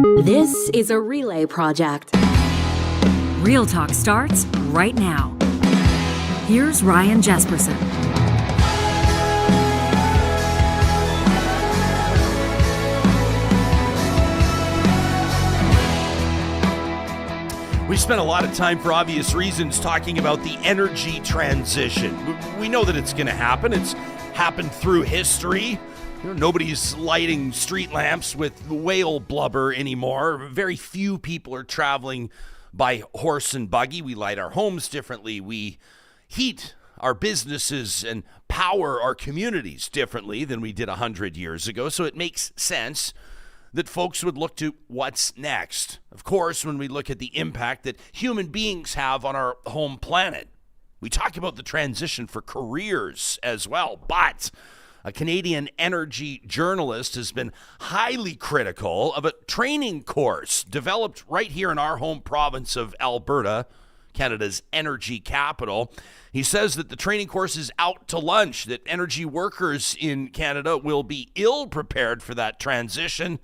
This is a relay project. Real Talk starts right now. Here's Ryan Jesperson. We spent a lot of time, for obvious reasons, talking about the energy transition. We know that it's going to happen. It's happened through history. Nobody's lighting street lamps with whale blubber anymore. Very few people are traveling by horse and buggy. We light our homes differently. We heat our businesses and power our communities differently than we did 100 years ago. So it makes sense that folks would look to what's next. Of course, when we look at the impact that human beings have on our home planet, we talk about the transition for careers as well. But a Canadian energy journalist has been highly critical of a training course developed right here in our home province of Alberta, Canada's energy capital. He says that the training course is out to lunch, that energy workers in Canada will be ill-prepared for that transition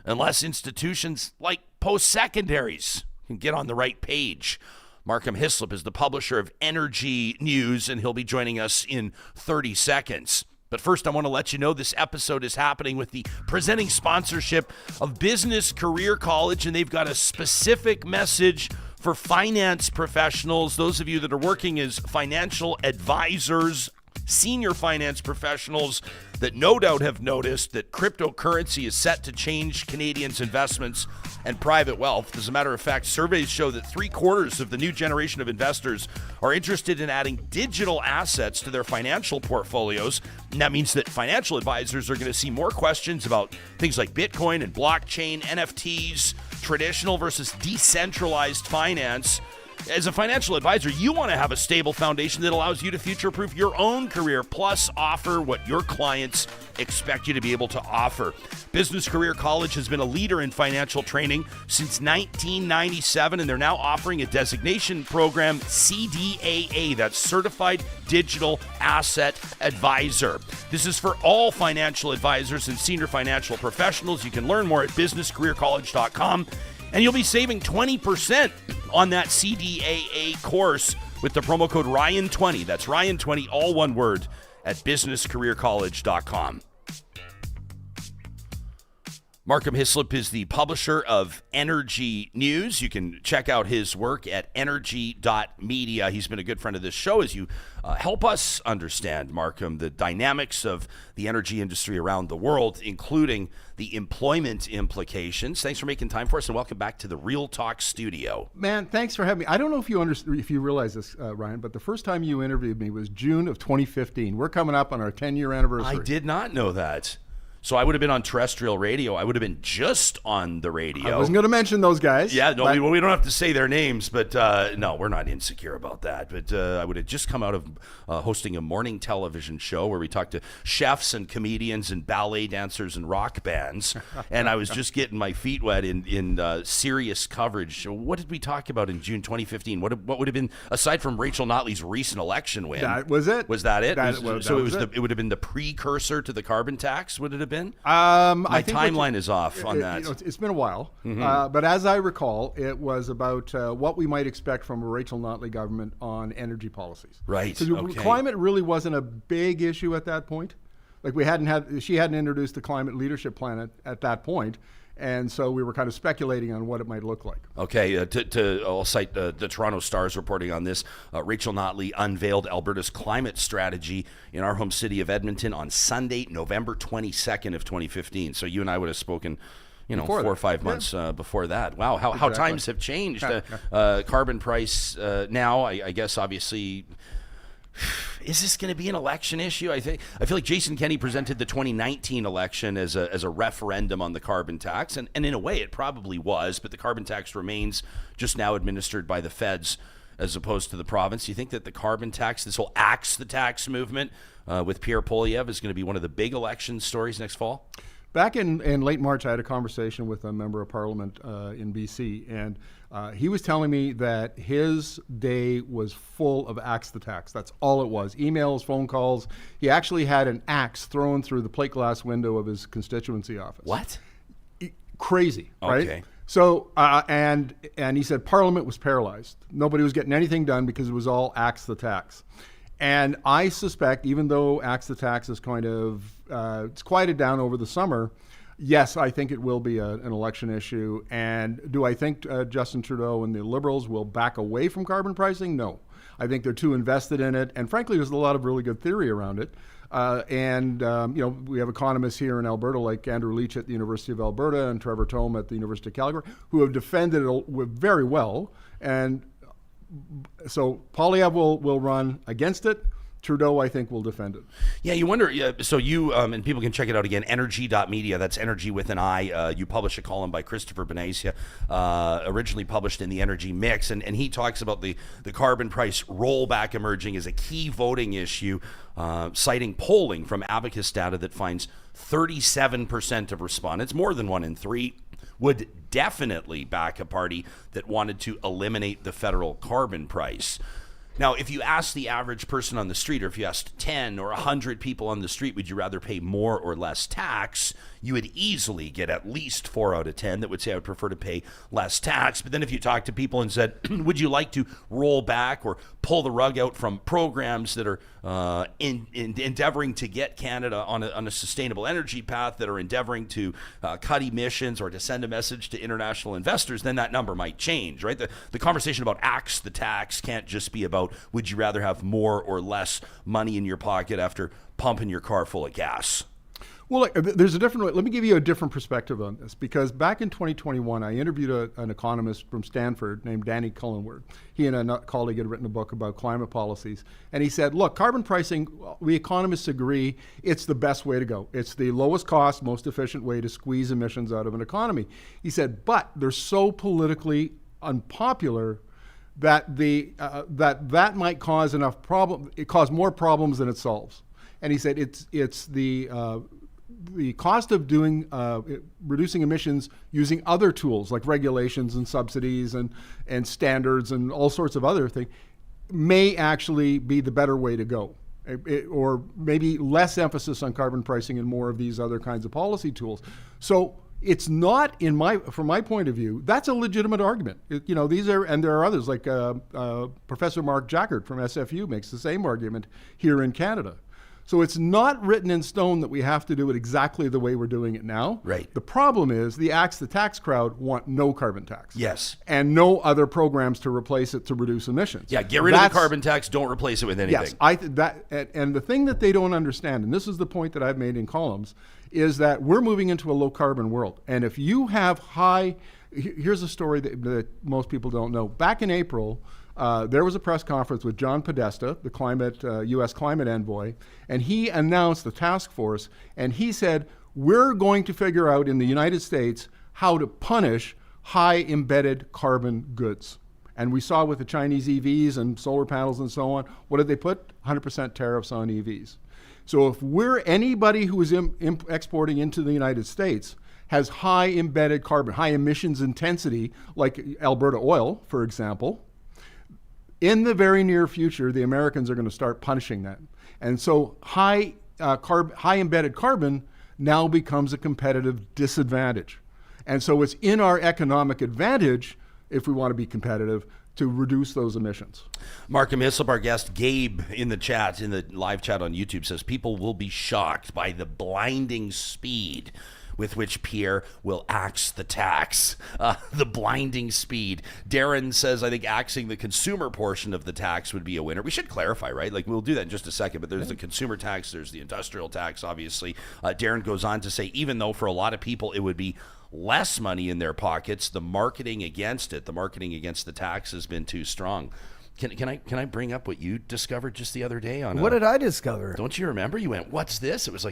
unless institutions like post-secondaries can get on the right page. Markham Hislop is the publisher of Energy News, and he'll be joining us in 30 seconds. But first, I want to let you know this episode is happening with the presenting sponsorship of Business Career College, and they've got a specific message for finance professionals, those of you that are working as financial advisors, senior finance professionals that no doubt have noticed that cryptocurrency is set to change Canadians' investments and private wealth. As a matter of fact, surveys show that 3/4 of the new generation of investors are interested in adding digital assets to their financial portfolios. And that means that financial advisors are going to see more questions about things like Bitcoin and blockchain, NFTs, traditional versus decentralized finance. As a financial advisor, you want to have a stable foundation that allows you to future-proof your own career, plus offer what your clients expect you to be able to offer. Business Career College has been a leader in financial training since 1997, and they're now offering a designation program, CDAA, that's Certified Digital Asset Advisor. This is for all financial advisors and senior financial professionals. You can learn more at businesscareercollege.com. And you'll be saving 20% on that CDAA course with the promo code Ryan20. That's Ryan20, all one word, at businesscareercollege.com. Markham Hislop is the publisher of Energy News. You can check out his work at energy.media. He's been a good friend of this show as you help us understand, Markham, the dynamics of the energy industry around the world, including the employment implications. Thanks for making time for us, and welcome back to the Real Talk studio. Man, thanks for having me. I don't know if you realize this, Ryan, but the first time you interviewed me was June of 2015. We're coming up on our 10-year anniversary. I did not know that. So I would have been on terrestrial radio. I would have been just on the radio. I wasn't going to mention those guys. Yeah, no, we don't have to say their names, but no, we're not insecure about that. But I would have just come out of hosting a morning television show where we talked to chefs and comedians and ballet dancers and rock bands, and I was just getting my feet wet in serious coverage. So what did we talk about in June 2015? What would have been, aside from Rachel Notley's recent election win? That was it. Was that it? It would have been the precursor to the carbon tax, would it have been? My timeline is off on that. It's been a while, but as I recall, it was about what we might expect from a Rachel Notley government on energy policies. Right. So climate really wasn't a big issue at that point. Like she hadn't introduced the climate leadership plan at that point. And so we were kind of speculating on what it might look like. Okay, I'll cite the Toronto Star's reporting on this. Rachel Notley unveiled Alberta's climate strategy in our home city of Edmonton on Sunday, November 22nd of 2015. So you and I would have spoken, before 4 or 5 months before that. Wow, how times have changed. Carbon price now, I guess, obviously. Is this going to be an election issue? I feel like Jason Kenney presented the 2019 election as a referendum on the carbon tax, and in a way it probably was, but the carbon tax remains just now administered by the feds as opposed to the province. Do you think that the carbon tax, this whole axe the tax movement with Pierre Poilievre, is going to be one of the big election stories next fall? Back in late March, I had a conversation with a member of parliament in BC, and he was telling me that his day was full of axe the tax. That's all it was. Emails, phone calls. He actually had an axe thrown through the plate glass window of his constituency office. What? Crazy, right? Okay. So, and he said Parliament was paralyzed. Nobody was getting anything done because it was all axe the tax. And I suspect, even though axe the tax is kind of, it's quieted down over the summer, yes, I think it will be an election issue. And do I think Justin Trudeau and the Liberals will back away from carbon pricing? No. I think they're too invested in it. And frankly, there's a lot of really good theory around it. We have economists here in Alberta like Andrew Leach at the University of Alberta and Trevor Tome at the University of Calgary who have defended it very well. And so Poilievre will run against it. Trudeau, I think, will defend it. Yeah, you wonder. So you, and people can check it out again, energy.media. That's energy with an I. You publish a column by Christopher Benasia, originally published in the Energy Mix. And he talks about the carbon price rollback emerging as a key voting issue, citing polling from Abacus data that finds 37% of respondents, more than 1 in 3, would definitely back a party that wanted to eliminate the federal carbon price. Now, if you ask the average person on the street, or if you asked 10 or 100 people on the street, would you rather pay more or less tax? You would easily get at least 4 out of 10 that would say I would prefer to pay less tax. But then if you talk to people and said, would you like to roll back or pull the rug out from programs that are endeavoring to get Canada on a sustainable energy path, that are endeavoring to cut emissions or to send a message to international investors, then that number might change, right? The conversation about axe the tax can't just be about would you rather have more or less money in your pocket after pumping your car full of gas. Well, there's a different way. Let me give you a different perspective on this, because back in 2021, I interviewed an economist from Stanford named Danny Cullenward. He and a colleague had written a book about climate policies. And he said, look, carbon pricing, we economists agree it's the best way to go. It's the lowest cost, most efficient way to squeeze emissions out of an economy. He said, but they're so politically unpopular that that might cause enough problem. It cause more problems than it solves. And he said it's the cost of doing reducing emissions using other tools like regulations and subsidies and standards and all sorts of other things may actually be the better way to go. Or maybe less emphasis on carbon pricing and more of these other kinds of policy tools. So it's not, from my point of view, that's a legitimate argument. These are, and there are others like Professor Mark Jackert from SFU makes the same argument here in Canada. So it's not written in stone that we have to do it exactly the way we're doing it now. Right. The problem is the axe the tax crowd want no carbon tax. Yes. And no other programs to replace it to reduce emissions. Yeah, get rid of the carbon tax, don't replace it with anything. Yes, and the thing that they don't understand, and this is the point that I've made in columns, is that we're moving into a low carbon world. And if you have here's a story that most people don't know. Back in April, there was a press conference with John Podesta, the U.S. climate envoy, and he announced the task force, and he said, we're going to figure out in the United States how to punish high embedded carbon goods. And we saw with the Chinese EVs and solar panels and so on, what did they put? 100% tariffs on EVs. So if anybody who is exporting into the United States has high embedded carbon, high emissions intensity, like Alberta oil, for example, in the very near future, the Americans are going to start punishing that. And so high embedded carbon now becomes a competitive disadvantage. And so it's in our economic advantage, if we want to be competitive, to reduce those emissions. Markham Hislop, our guest, Gabe, in the live chat on YouTube, says people will be shocked by the blinding speed with which Pierre will axe the tax. The blinding speed. Darren says, I think axing the consumer portion of the tax would be a winner. We should clarify, right? Like, we'll do that in just a second, but there's the consumer tax, there's the industrial tax, obviously. Darren goes on to say, even though for a lot of people it would be less money in their pockets, the marketing against the tax has been too strong. Can I bring up what you discovered just the other day on? What did I discover? Don't you remember? You went, "What's this?" It was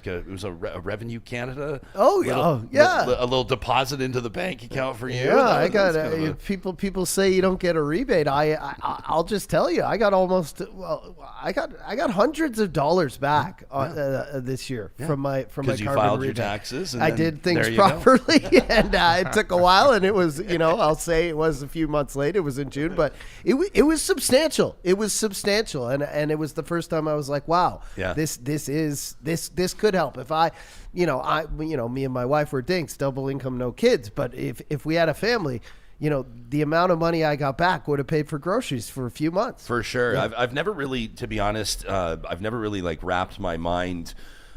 a Revenue Canada. Yeah. A little deposit into the bank account for you. Yeah, I got people say you don't get a rebate. I'll just tell you, I got hundreds of dollars back this year from my carbon you filed rebate. Your taxes. And I did things properly, and it took a while, and it was I'll say it was a few months late. It was in June, but it was substantial. substantial. It was substantial, and it was the first time I was like, wow, Yeah. this could help. If me and my wife were dinks, double income, no kids, but if we had a family, the amount of money I got back would have paid for groceries for a few months. For sure. Yeah. I've never really, to be honest, I've never really like wrapped my mind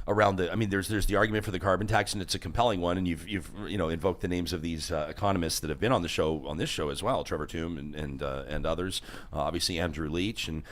around there's the argument for the carbon tax, and it's a compelling one, and you've invoked the names of these economists that have been on this show as well, Trevor Tombe and others, obviously Andrew Leach, and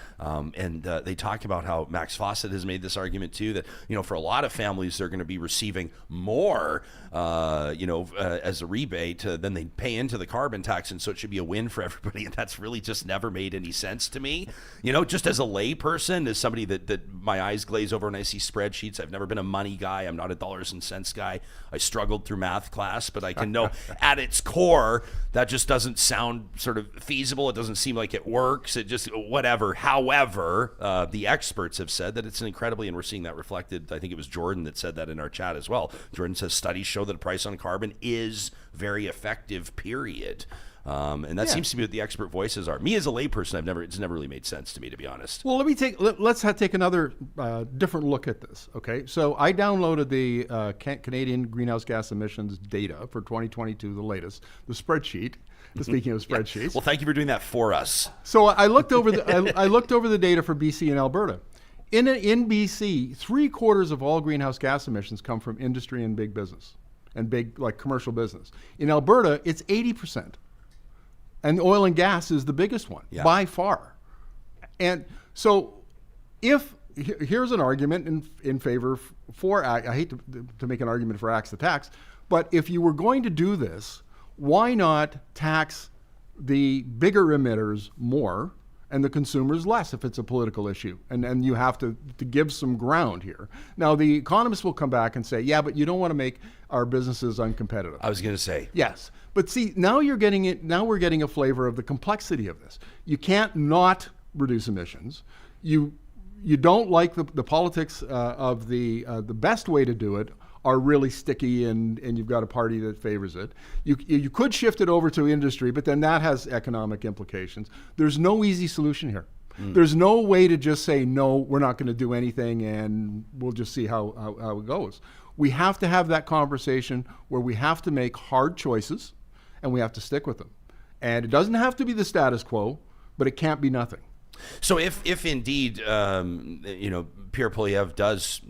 they talk about how Max Fawcett has made this argument too, that for a lot of families they're going to be receiving more as a rebate than they pay into the carbon tax, and so it should be a win for everybody, and that's really just never made any sense to me. Just as a lay person, as somebody that my eyes glaze over when I see spreadsheets. I've never been a money guy. I'm not a dollars and cents guy. I struggled through math class, but I can know at its core that just doesn't sound sort of feasible. It doesn't seem like it works. It just whatever. However, the experts have said that it's an incredibly, and we're seeing that reflected. I think it was Jordan that said that in our chat as well. Jordan says studies show that a price on carbon is very effective, period. And that seems to be what the expert voices are. Me as a layperson, it's never really made sense to me, to be honest. Well, let's take another different look at this. Okay, so I downloaded the Canadian greenhouse gas emissions data for 2022, the latest, the spreadsheet. Speaking of spreadsheets, yeah. Well, thank you for doing that for us. So I looked over I looked over the data for BC and Alberta. In BC, 3/4 of all greenhouse gas emissions come from industry and big business, and big like commercial business. In Alberta, it's 80%. And oil and gas is the biggest one by far. And so here's an argument in favor for, I hate to make an argument for axe the tax, but if you were going to do this, why not tax the bigger emitters more and the consumers less if it's a political issue? And you have to give some ground here. Now, the economists will come back and say, yeah, but you don't want to make our businesses uncompetitive. I was going to say. Yes. But see, now you're getting it. Now we're getting a flavor of the complexity of this. You can't not reduce emissions. You don't like the politics of the best way to do it are really sticky, and you've got a party that favors it. You could shift it over to industry, but then that has economic implications. There's no easy solution here. There's no way to just say, no, we're not going to do anything and we'll just see how it goes. We have to have that conversation where we have to make hard choices and we have to stick with them. And it doesn't have to be the status quo, but it can't be nothing. So if indeed, Pierre Poilievre does,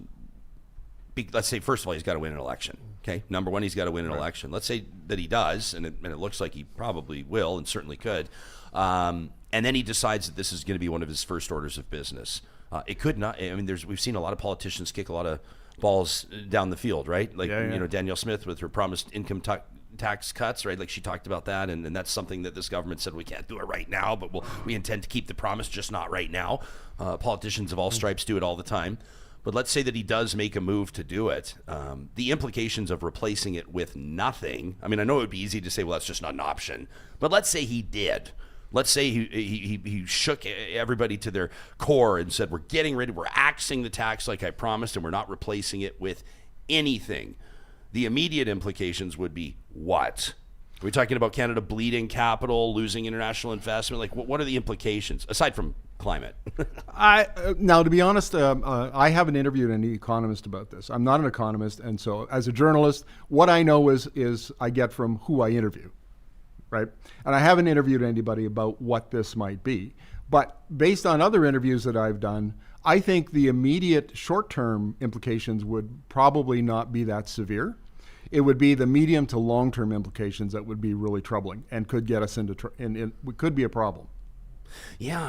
let's say, first of all, he's got to win an election. Okay, number one, he's got to win an election. Let's say that he does, and it looks like he probably will and certainly could. And then he decides that this is going to be one of his first orders of business. It could not. I mean, we've seen a lot of politicians kick a lot of balls down the field, right? Like Danielle Smith with her promised income tax cuts, right? Like she talked about that, and that's something that this government said we can't do it right now, but we intend to keep the promise, just not right now. Politicians of all stripes do it all the time. But let's say that he does make a move to do it. The implications of replacing it with nothing. I mean, I know it would be easy to say, well, that's just not an option. But let's say he did. Let's say he shook everybody to their core and said, we're axing the tax like I promised, and we're not replacing it with anything. The immediate implications would be what? Are we talking about Canada bleeding capital, losing international investment? Like, what are the implications, aside from climate? Now, to be honest, I haven't interviewed any economist about this. I'm not an economist, and so as a journalist, what I know is I get from who I interview, right? And I haven't interviewed anybody about what this might be. But based on other interviews that I've done, I think the immediate short-term implications would probably not be that severe. It would be the medium to long-term implications that would be really troubling and could get us into could be a problem. Yeah,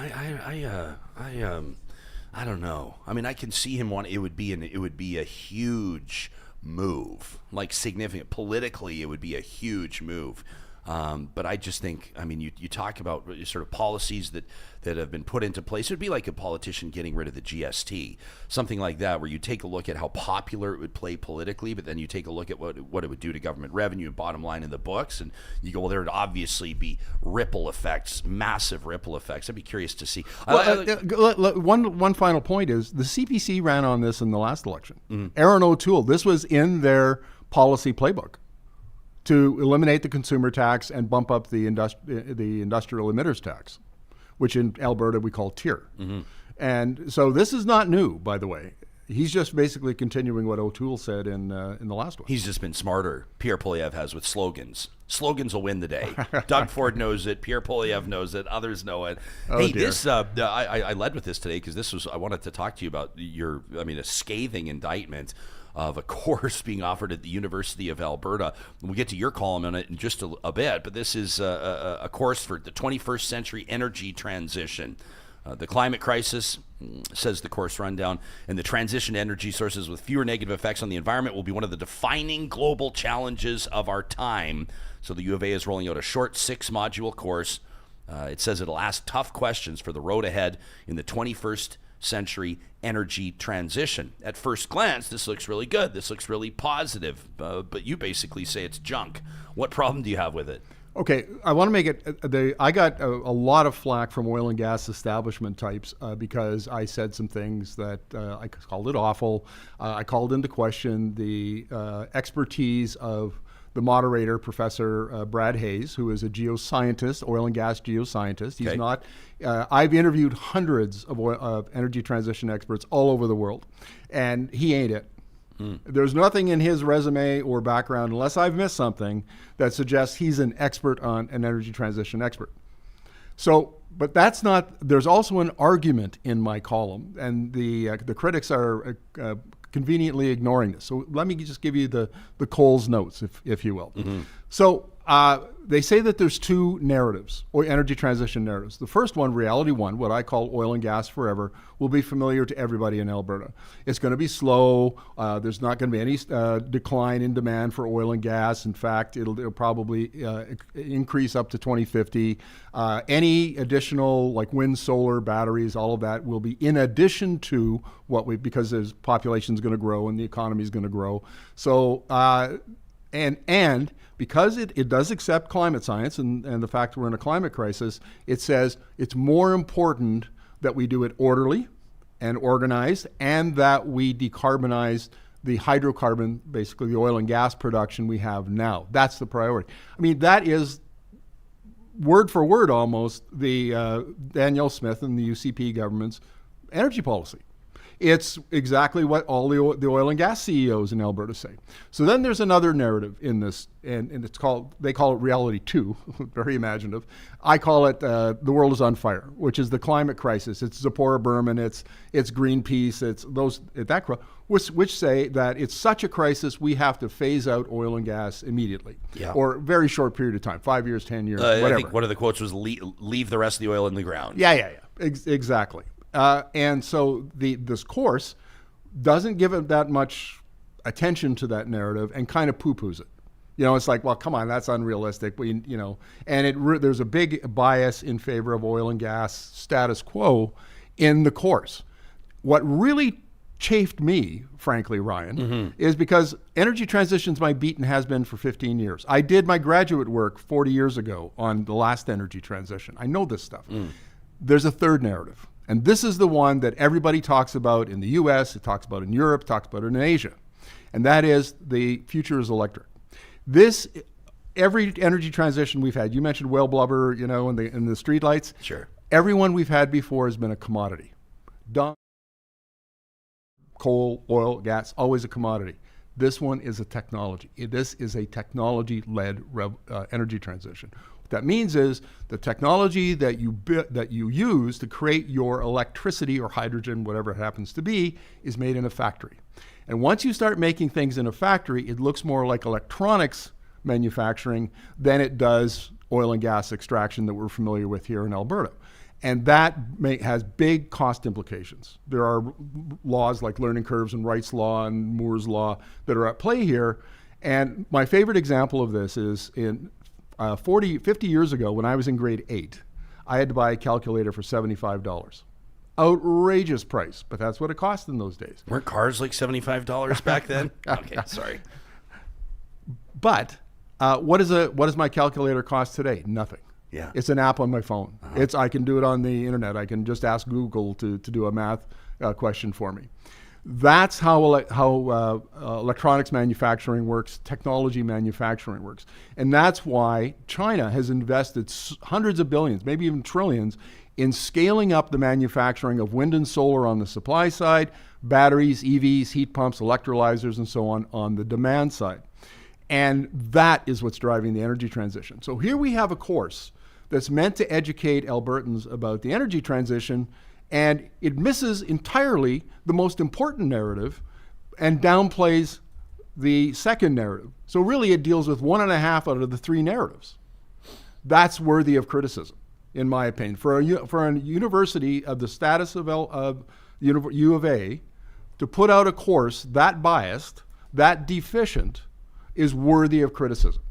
I don't know. I mean, I can see him it would be a huge move, like significant politically. It would be a huge move. But I just think, I mean, you talk about sort of policies that have been put into place. It would be like a politician getting rid of the GST, something like that, where you take a look at how popular it would play politically, but then you take a look at what it would do to government revenue and bottom line in the books, and you go, well, there would obviously be ripple effects, massive ripple effects. I'd be curious to see. One final point is the CPC ran on this in the last election. Aaron O'Toole, this was in their policy playbook, to eliminate the consumer tax and bump up the industrial emitters tax. which in Alberta we call tier. And so this is not new, by the way. He's just basically continuing what O'Toole said in the last one. He's just been smarter. Pierre Poilievre has with slogans. Slogans will win the day. Doug Ford knows it. Pierre Poilievre knows it. Others know it. Hey, dear. this I led with this today because I wanted to talk to you about a scathing indictment of a course being offered at the University of Alberta. We'll get to your column on it in just a bit, but this is a course for the 21st century energy transition. The climate crisis, says the course rundown, and the transition to energy sources with fewer negative effects on the environment will be one of the defining global challenges of our time. So the U of A is rolling out a short 6-module course. It says it'll ask tough questions for the road ahead in the 21st century energy transition. At first glance, this looks really good. This looks really positive, but you basically say it's junk. What problem do you have with it? Okay, I want to make it, I got a lot of flack from oil and gas establishment types because I said some things that I called it awful. I called into question the expertise of the moderator, Professor Brad Hayes, who is a geoscientist, oil and gas geoscientist. He's not, I've interviewed hundreds of energy transition experts all over the world, and he ain't it. There's nothing in his resume or background, unless I've missed something, that suggests he's an expert on an energy transition expert. So, but that's not, there's also an argument in my column, and the critics are conveniently ignoring this. So let me just give you the Coles notes, if you will. So they say that there's two narratives, or energy transition narratives. The first one, reality one, what I call oil and gas forever, will be familiar to everybody in Alberta. It's going to be slow. There's not going to be any decline in demand for oil and gas. In fact, it'll probably increase up to 2050. Any additional like wind, solar, batteries, all of that will be in addition to because there's population's going to grow and the economy is going to grow. So, and because it does accept climate science and the fact we're in a climate crisis, it says it's more important that we do it orderly and organized, and that we decarbonize the hydrocarbon, basically the oil and gas production we have now. That's the priority. I mean, that is word for word almost the Danielle Smith and the UCP government's energy policy. It's exactly what all the oil and gas CEOs in Alberta say. So then there's another narrative in this, and they call it reality 2, very imaginative. I call it the world is on fire, which is the climate crisis. It's Zipporah Berman, it's Greenpeace, which say that it's such a crisis we have to phase out oil and gas immediately, or a very short period of time, 5 years, 10 years, whatever. I think one of the quotes was leave the rest of the oil in the ground. Exactly. And so this course doesn't give it that much attention to that narrative and kind of poo-poos it. It's like, well, come on, that's unrealistic. And there's a big bias in favor of oil and gas status quo in the course. What really chafed me, frankly, Ryan, is because energy transition's my beat and has been for 15 years. I did my graduate work 40 years ago on the last energy transition. I know this stuff. There's a third narrative. And this is the one that everybody talks about in the US, it talks about in Europe, it talks about in Asia. And that is the future is electric. Every energy transition we've had, you mentioned whale blubber, and the street lights. Sure. Every one we've had before has been a commodity. Coal, oil, gas, always a commodity. This one is a technology. This is a technology-led energy transition. What that means is the technology that you use to create your electricity or hydrogen, whatever it happens to be, is made in a factory. And once you start making things in a factory, it looks more like electronics manufacturing than it does oil and gas extraction that we're familiar with here in Alberta. And that has big cost implications. There are laws like learning curves and Wright's law and Moore's law that are at play here. And my favorite example of this is in 50 years ago, when I was in grade 8, I had to buy a calculator for $75. Outrageous price, but that's what it cost in those days. Weren't cars like $75 back then? Okay, sorry. But what does my calculator cost today? Nothing. Yeah. It's an app on my phone. I can do it on the internet. I can just ask Google to do a math question for me. That's how electronics manufacturing works, technology manufacturing works. And that's why China has invested hundreds of billions, maybe even trillions, in scaling up the manufacturing of wind and solar on the supply side, batteries, EVs, heat pumps, electrolyzers, and so on the demand side. And that is what's driving the energy transition. So here we have a course that's meant to educate Albertans about the energy transition, and it misses entirely the most important narrative and downplays the second narrative. So really it deals with 1.5 out of the 3 narratives. That's worthy of criticism, in my opinion. For a university of the status of U of A to put out a course that biased, that deficient, is worthy of criticism.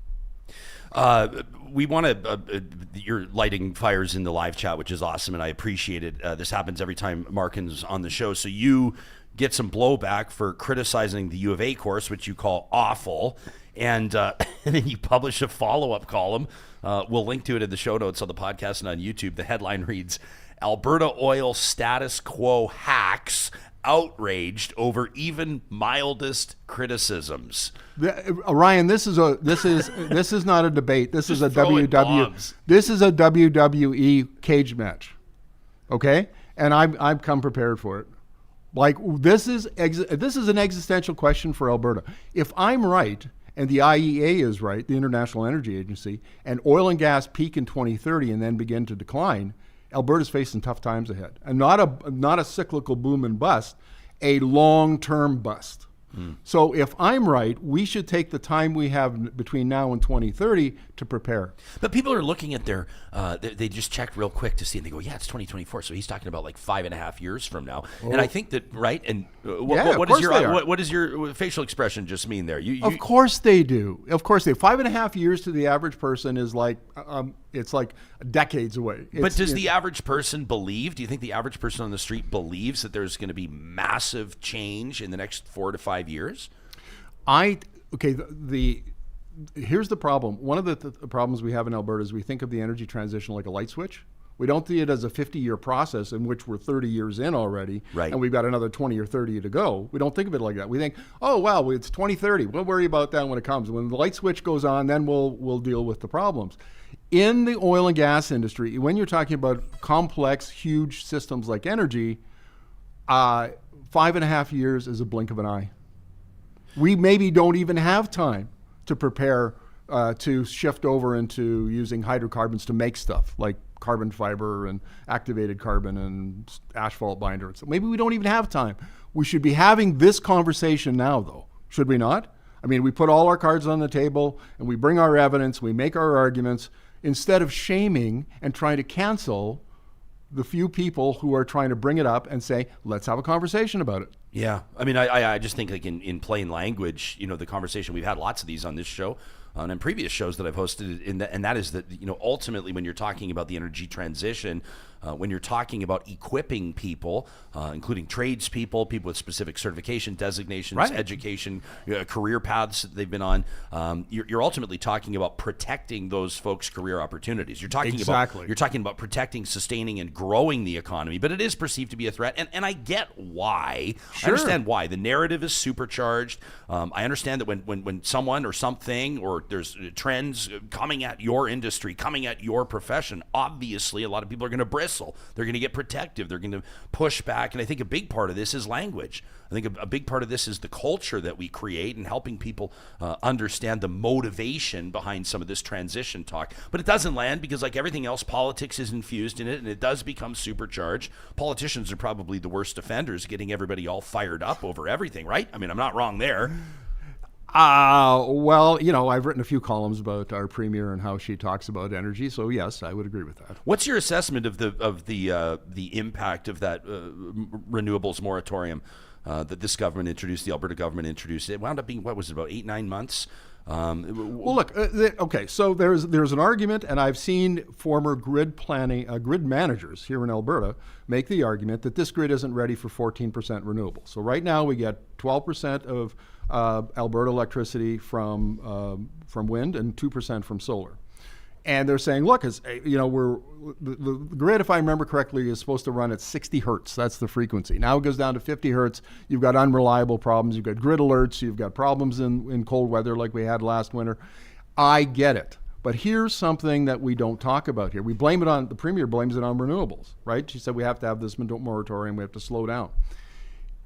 We want to, you're lighting fires in the live chat, which is awesome, and I appreciate it. This happens every time Markham's on the show. So you get some blowback for criticizing the U of A course, which you call awful, and then you publish a follow-up column. We'll link to it in the show notes on the podcast and on YouTube. The headline reads, Alberta oil status quo hacks outraged over even mildest criticisms. Ryan, this is not a debate. This is a WWE cage match. Okay? And I've come prepared for it. Like this is an existential question for Alberta. If I'm right and the IEA is right, the International Energy Agency, and oil and gas peak in 2030 and then begin to decline, Alberta's facing tough times ahead, and not a cyclical boom and bust, a long-term bust. So if I'm right, we should take the time we have between now and 2030 to prepare. But people are looking at their, they just checked real quick to see, and they go, yeah, it's 2024. So he's talking about like 5.5 years from now. Oh. And I think that, right? And what does your facial expression just mean there? Of course they do. Of course they do. 5.5 years to the average person is like, it's like decades away. But does the average person believe, do you think the average person on the street believes that there's going to be massive change in the next 4 to 5 years? Here's the problem. One of the problems we have in Alberta is we think of the energy transition like a light switch. We don't see it as a 50-year process in which we're 30 years in already, right, and we've got another 20 or 30 to go. We don't think of it like that. We think, oh, well, it's 2030. We'll worry about that when it comes. When the light switch goes on, then we'll deal with the problems. In the oil and gas industry, when you're talking about complex, huge systems like energy, 5.5 years is a blink of an eye. We maybe don't even have time to prepare to shift over into using hydrocarbons to make stuff like carbon fiber and activated carbon and asphalt binder. So maybe we don't even have time. We should be having this conversation now, though, should we not? I mean, we put all our cards on the table and we bring our evidence, we make our arguments, instead of shaming and trying to cancel the few people who are trying to bring it up and say, let's have a conversation about it. Yeah. I mean, I just think like in plain language, the conversation, we've had lots of these on this show and in previous shows that I've hosted, and that is that, ultimately when you're talking about the energy transition, when you're talking about equipping people, including tradespeople, people with specific certification designations, right, education, career paths that they've been on, you're ultimately talking about protecting those folks' career opportunities. You're talking about protecting, sustaining, and growing the economy, but it is perceived to be a threat, and I get why. Sure. I understand why. The narrative is supercharged. I understand that when someone or something, or there's trends coming at your industry, coming at your profession, obviously a lot of people are going to bristle. They're going to get protective. They're going to push back. And I think a big part of this is language. I think a big part of this is the culture that we create and helping people understand the motivation behind some of this transition talk. But it doesn't land because, like everything else, politics is infused in it, and it does become supercharged. Politicians are probably the worst offenders, getting everybody all fired up over everything, right? I mean, I'm not wrong there. Well, I've written a few columns about our premier and how she talks about energy. So yes, I would agree with that. What's your assessment of the impact of that renewables moratorium that this government introduced, the Alberta government introduced? It wound up being, what was it, about 8-9 months? Well, look, okay, so there's an argument, and I've seen former grid managers here in Alberta make the argument that this grid isn't ready for 14% renewable. So right now we get 12% of Alberta electricity from wind and 2% from solar. And they're saying, look, the grid, if I remember correctly, is supposed to run at 60 hertz. That's the frequency. Now it goes down to 50 hertz. You've got unreliable problems. You've got grid alerts. You've got problems in cold weather like we had last winter. I get it. But here's something that we don't talk about here. We blame it on, the Premier blames it on renewables, right? She said we have to have this moratorium, we have to slow down.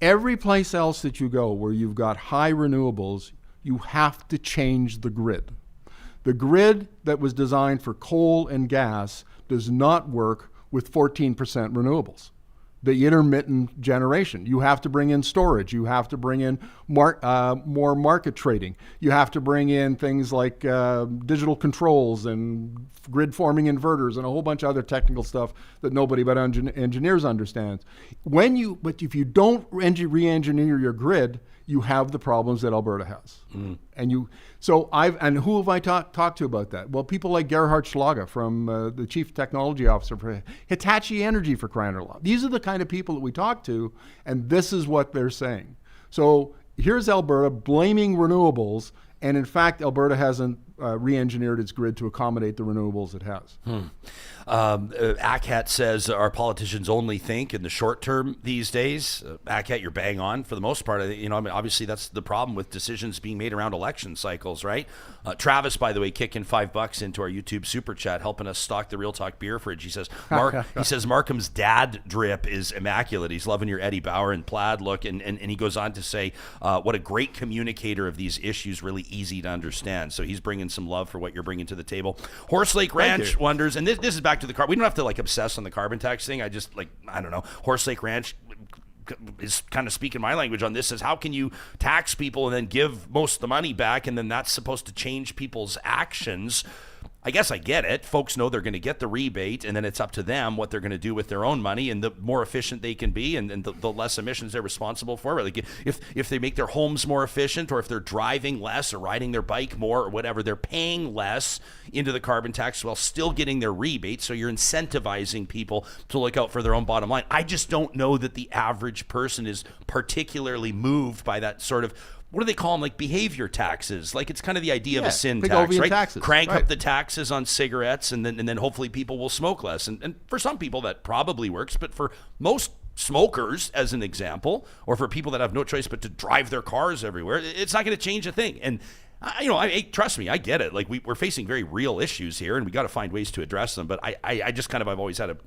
Every place else that you go where you've got high renewables, you have to change the grid. The grid that was designed for coal and gas does not work with 14% renewables. The intermittent generation. You have to bring in storage. You have to bring in more market trading. You have to bring in things like digital controls and grid forming inverters and a whole bunch of other technical stuff that nobody but engineers understands. But if you don't re-engineer your grid, you have the problems that Alberta has. And who have I talked to about that? Well, people like Gerhard Schlager from the Chief Technology Officer for Hitachi Energy, for crying out loud. These are the kind of people that we talk to, and this is what they're saying. So here's Alberta blaming renewables, and in fact, Alberta hasn't re-engineered its grid to accommodate the renewables it has. ACAT says our politicians only think in the short term these days. ACAT, you're bang on for the most part. Obviously that's the problem with decisions being made around election cycles, right? Travis, by the way, kicking $5 into our YouTube super chat, helping us stock the Real Talk beer fridge. He says, Markham's dad drip is immaculate. He's loving your Eddie Bauer and plaid look, and he goes on to say, what a great communicator of these issues, really easy to understand. So he's bringing some love for what you're bringing to the table. Horse Lake Ranch wonders, and this is back to the car. We don't have to obsess on the carbon tax thing. I just I don't know. Horse Lake Ranch is kind of speaking my language on this, is how can you tax people and then give most of the money back, and then that's supposed to change people's actions? I guess I get it. Folks know they're going to get the rebate, and then it's up to them what they're going to do with their own money, and the more efficient they can be, and the less emissions they're responsible for. Like if they make their homes more efficient, or if they're driving less or riding their bike more or whatever, they're paying less into the carbon tax while still getting their rebate. So you're incentivizing people to look out for their own bottom line. I just don't know that the average person is particularly moved by that sort of, what do they call them? Behavior taxes. It's kind of the idea of a sin tax, right? Taxes. Crank up the taxes on cigarettes, and then hopefully people will smoke less. And for some people that probably works, but for most smokers, as an example, or for people that have no choice but to drive their cars everywhere, it's not going to change a thing. And trust me, I get it. We're facing very real issues here, and we got to find ways to address them. But I just I've always had a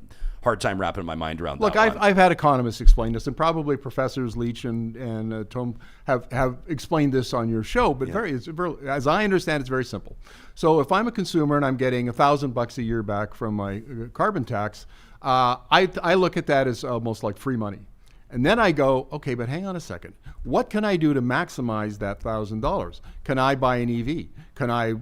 hard time wrapping my mind around that. Look, I've had economists explain this, and probably Professors Leach and Tom have explained this on your show. But as I understand, it's very simple. So if I'm a consumer and I'm getting $1,000 a year back from my carbon tax, I look at that as almost like free money. And then I go, okay, but hang on a second. What can I do to maximize that $1,000? Can I buy an EV? Can I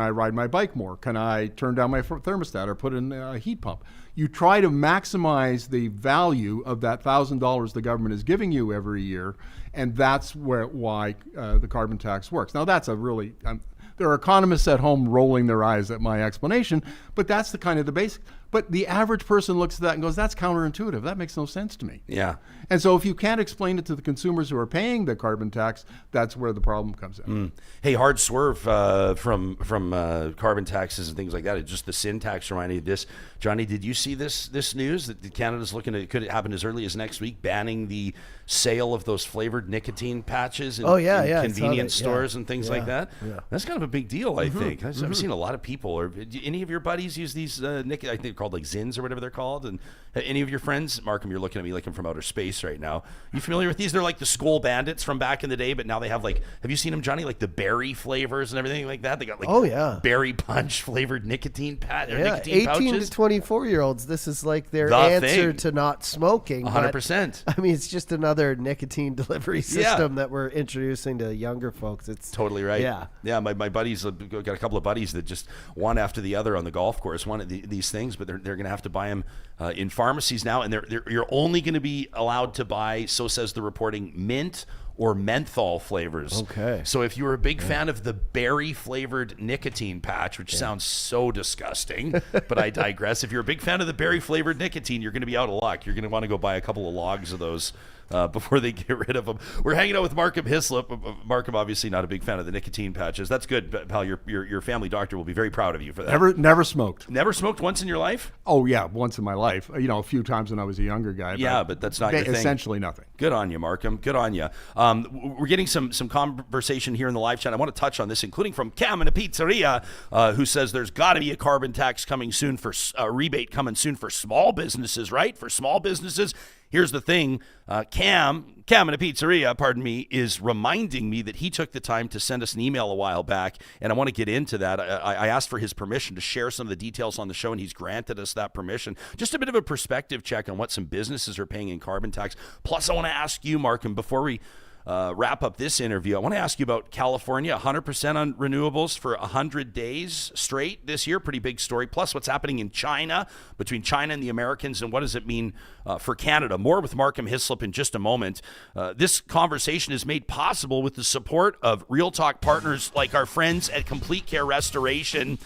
ride my bike more? Can I turn down my thermostat or put in a heat pump? You try to maximize the value of that $1,000 the government is giving you every year, and that's why the carbon tax works. Now that's there are economists at home rolling their eyes at my explanation, but that's the kind of the basic. But the average person looks at that and goes, that's counterintuitive. That makes no sense to me. Yeah. And so if you can't explain it to the consumers who are paying the carbon tax, that's where the problem comes in. Hey, hard swerve from carbon taxes and things like that. Just the sin tax reminded me of this. Johnny, did you see this news that Canada's looking at, it could happen as early as next week, banning the sale of those flavored nicotine patches in convenience stores and things like that? Yeah. That's kind of a big deal, I think. I've seen a lot of people. Or do any of your buddies use these I think they're called Zins or whatever they're called? And any of your friends, Markham, you're looking at me like I'm from outer space right now. You familiar with these? They're like the Skull Bandits from back in the day, but now they have have you seen them, Johnny? The berry flavors and everything like that. They got berry punch flavored nicotine nicotine 18 pouches. to 24-years, this is their answer to not smoking. 100%. I mean, it's just another nicotine delivery system that we're introducing to younger folks. It's totally right. Yeah. My buddies, got a couple of buddies that just one after the other on the golf course wanted these things, but they're going to have to buy them in pharmacies now, and you're only going to be allowed to buy, so says the reporting, mint or menthol flavors. Okay. So if you were a big fan of the berry flavored nicotine patch, which sounds so disgusting, but I digress. If you're a big fan of the berry flavored nicotine, you're going to be out of luck. You're going to want to go buy a couple of logs of those before they get rid of them. We're hanging out with Markham Hislop. Markham, obviously not a big fan of the nicotine patches. That's good, pal. Your family doctor will be very proud of you for that. Never smoked. Never smoked once in your life? Oh yeah, once in my life. A few times when I was a younger guy. Yeah, but that's not your thing. Essentially nothing. Good on you, Markham. Good on you. We're getting some conversation here in the live chat. I want to touch on this, including from Cam in a pizzeria, who says there's got to be a carbon tax coming soon for a rebate coming soon for small businesses, right? For small businesses. Here's the thing. Cam in a pizzeria, pardon me, is reminding me that he took the time to send us an email a while back, and I want to get into that. I asked for his permission to share some of the details on the show, and he's granted us that permission. Just a bit of a perspective check on what some businesses are paying in carbon tax. Plus, I want to ask you, Markham, before we wrap up this interview, I want to ask you about California, 100% on renewables for 100 days straight this year. Pretty big story. Plus, what's happening in China, between China and the Americans, and what does it mean for Canada? More with Markham Hislop in just a moment. This conversation is made possible with the support of Real Talk partners like our friends at Complete Care Restoration.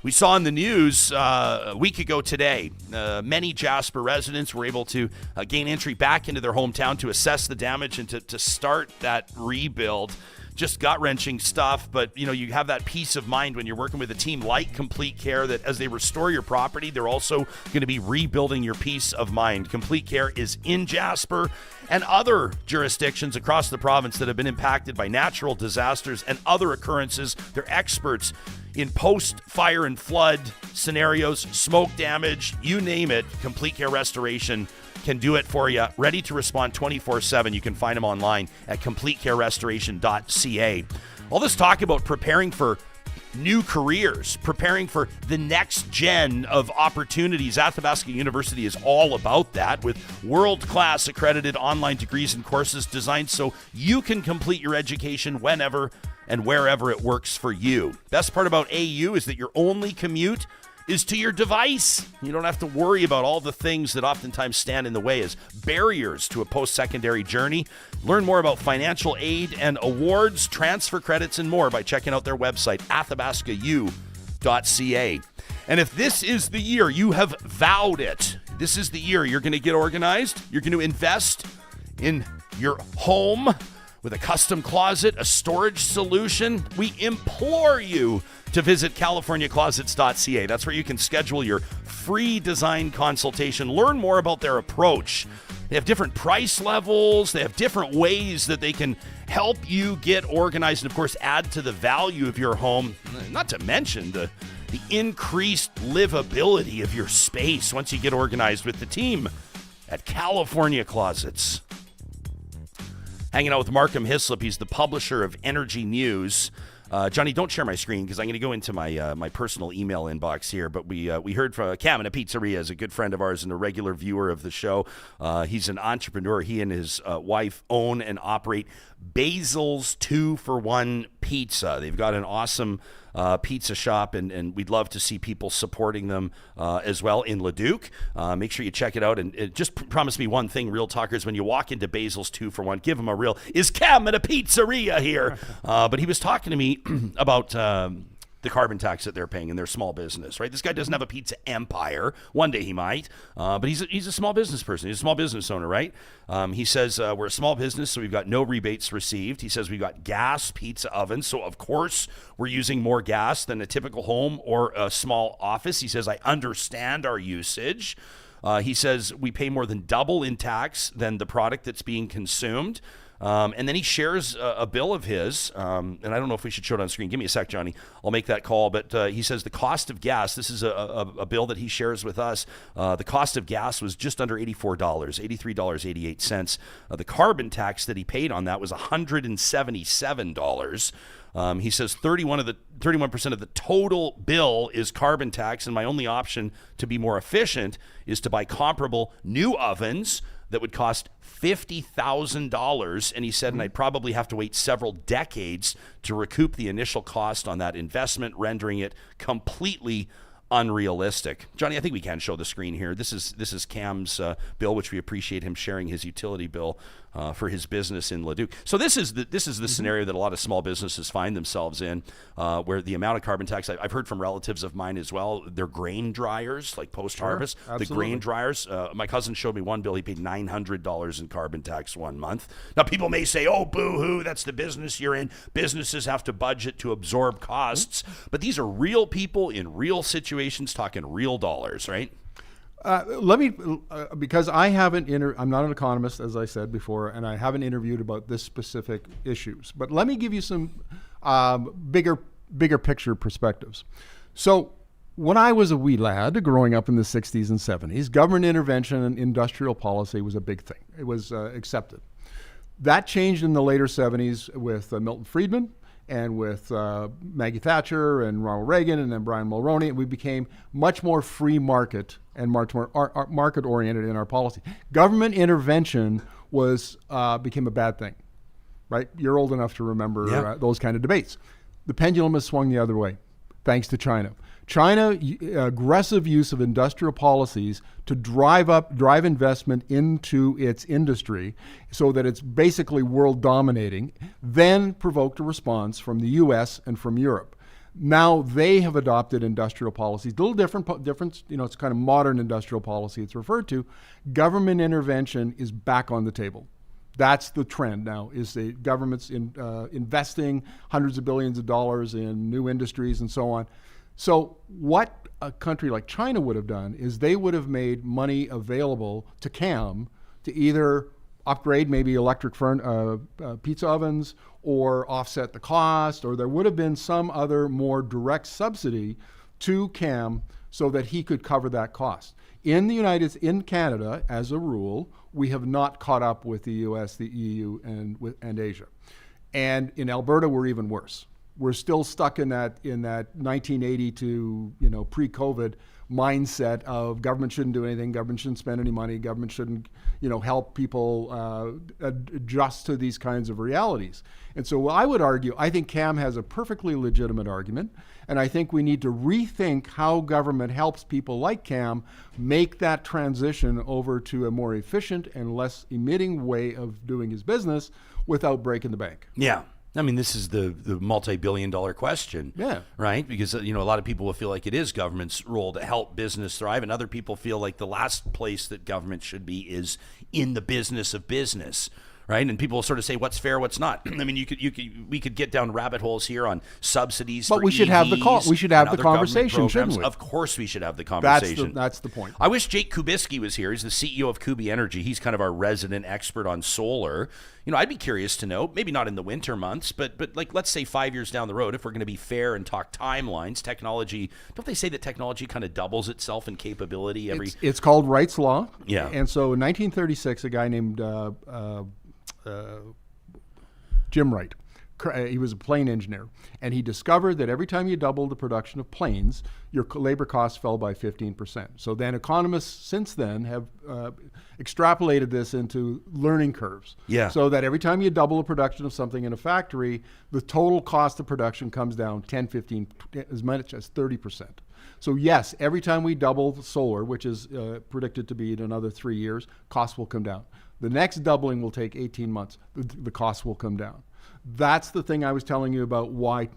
We saw in the news a week ago today, many Jasper residents were able to gain entry back into their hometown to assess the damage and to start that rebuild. Just gut-wrenching stuff, but you have that peace of mind when you're working with a team like Complete Care that as they restore your property, they're also going to be rebuilding your peace of mind. Complete Care is in Jasper and other jurisdictions across the province that have been impacted by natural disasters and other occurrences. They're experts in post-fire and flood scenarios, smoke damage, you name it. Complete Care Restoration can do it for you. Ready to respond 24/7. You can find them online at completecarerestoration.ca. All this talk about preparing for new careers, preparing for the next gen of opportunities. Athabasca University is all about that, with world-class accredited online degrees and courses designed so you can complete your education whenever and wherever it works for you. Best part about AU is that your only commute is to your device. You don't have to worry about all the things that oftentimes stand in the way as barriers to a post-secondary journey. Learn more about financial aid and awards, transfer credits, and more by checking out their website, athabascau.ca. And if this is the year you have vowed it, this is the year you're going to get organized, you're going to invest in your home with a custom closet, a storage solution, we implore you to visit californiaclosets.ca. That's where you can schedule your free design consultation. Learn more about their approach. They have different price levels. They have different ways that they can help you get organized and, of course, add to the value of your home. Not to mention the increased livability of your space once you get organized with the team at California Closets. Hanging out with Markham Hislop. He's the publisher of Energy News. Johnny, don't share my screen because I'm going to go into my personal email inbox here. But we heard from Cam in a pizzeria, is a good friend of ours and a regular viewer of the show. He's an entrepreneur. He and his wife own and operate Basil's 2-for-1 Pizza. They've got an awesome pizza shop, and we'd love to see people supporting them as well in Leduc. Make sure you check it out, and just promise me one thing, Real Talkers, when you walk into Basil's 2-for-1, give them a real, is Cam at a pizzeria here? But he was talking to me about the carbon tax that they're paying in their small business, right? This guy doesn't have a pizza empire. One day he might, but he's a small business person. He's a small business owner, right? He says, we're a small business, so we've got no rebates received. He says we've got gas pizza ovens, so of course we're using more gas than a typical home or a small office. He says, I understand our usage. He says we pay more than double in tax than the product that's being consumed. And then he shares a bill of his, and I don't know if we should show it on screen. Give me a sec, Johnny. I'll make that call. But he says the cost of gas, this is a bill that he shares with us. The cost of gas was just under $84, $83.88. The carbon tax that he paid on that was $177. He says 31% of the total bill is carbon tax, and my only option to be more efficient is to buy comparable new ovens that would cost $50,000, and he said, and I'd probably have to wait several decades to recoup the initial cost on that investment, rendering it completely unrealistic. Johnny, I think we can show the screen here. This is Cam's bill, which we appreciate him sharing his utility bill for his business in Leduc. So this is the scenario that a lot of small businesses find themselves in, where the amount of carbon tax. I've heard from relatives of mine as well. They're grain dryers, like post-harvest. Sure, the grain dryers. My cousin showed me one bill. He paid $900 in carbon tax 1 month. Now people may say, "Oh, boo-hoo! That's the business you're in. Businesses have to budget to absorb costs." But these are real people in real situations talking real dollars, right? Let me, because I haven't, I'm not an economist, as I said before, and I haven't interviewed about this specific issues. But let me give you some bigger picture perspectives. So when I was a wee lad growing up in the 60s and 70s, government intervention and industrial policy was a big thing. It was accepted. That changed in the later 70s with Milton Friedman and with Maggie Thatcher and Ronald Reagan and then Brian Mulroney. And we became much more free market and much more market-oriented in our policy. Government intervention became a bad thing, right? You're old enough to remember those kind of debates. The pendulum has swung the other way, thanks to China. China, aggressive use of industrial policies to drive investment into its industry so that it's basically world dominating, then provoked a response from the US and from Europe. Now they have adopted industrial policies, a little different, it's kind of modern industrial policy it's referred to. Government intervention is back on the table. That's the trend now, is the government's investing hundreds of billions of dollars in new industries and so on. So what a country like China would have done is they would have made money available to CAM to either upgrade maybe electric pizza ovens or offset the cost, or there would have been some other more direct subsidy to CAM so that he could cover that cost. In Canada, as a rule, we have not caught up with the US, the EU, and Asia. And in Alberta, we're even worse. We're still stuck in that 1980 to pre-COVID mindset of government shouldn't do anything, government shouldn't spend any money, government shouldn't help people adjust to these kinds of realities. And so I would argue, I think CAM has a perfectly legitimate argument, and I think we need to rethink how government helps people like CAM make that transition over to a more efficient and less emitting way of doing his business without breaking the bank. Yeah. I mean, this is the multi-billion-dollar question, right? Because, a lot of people will feel like it is government's role to help business thrive, and other people feel like the last place that government should be is in the business of business, right? And people will sort of say, what's fair, what's not? I mean, we could get down rabbit holes here on subsidies but for we should EVs have the conversation, shouldn't we? Of course we should have the conversation. That's the point. I wish Jake Kubicki was here. He's the CEO of Kubi Energy. He's kind of our resident expert on solar. I'd be curious to know, maybe not in the winter months, but like, let's say 5 years down the road, if we're going to be fair and talk timelines, technology, don't they say that technology kind of doubles itself in capability every... It's called Wright's Law. Yeah. And so in 1936, a guy named Jim Wright, he was a plane engineer, and he discovered that every time you doubled the production of planes, your labor costs fell by 15%. So then economists since then have extrapolated this into learning curves. Yeah. So that every time you double the production of something in a factory, the total cost of production comes down 10, 15, as much as 30%. So yes, every time we double solar, which is predicted to be in another 3 years, costs will come down. The next doubling will take 18 months. The costs will come down. That's the thing I was telling you about why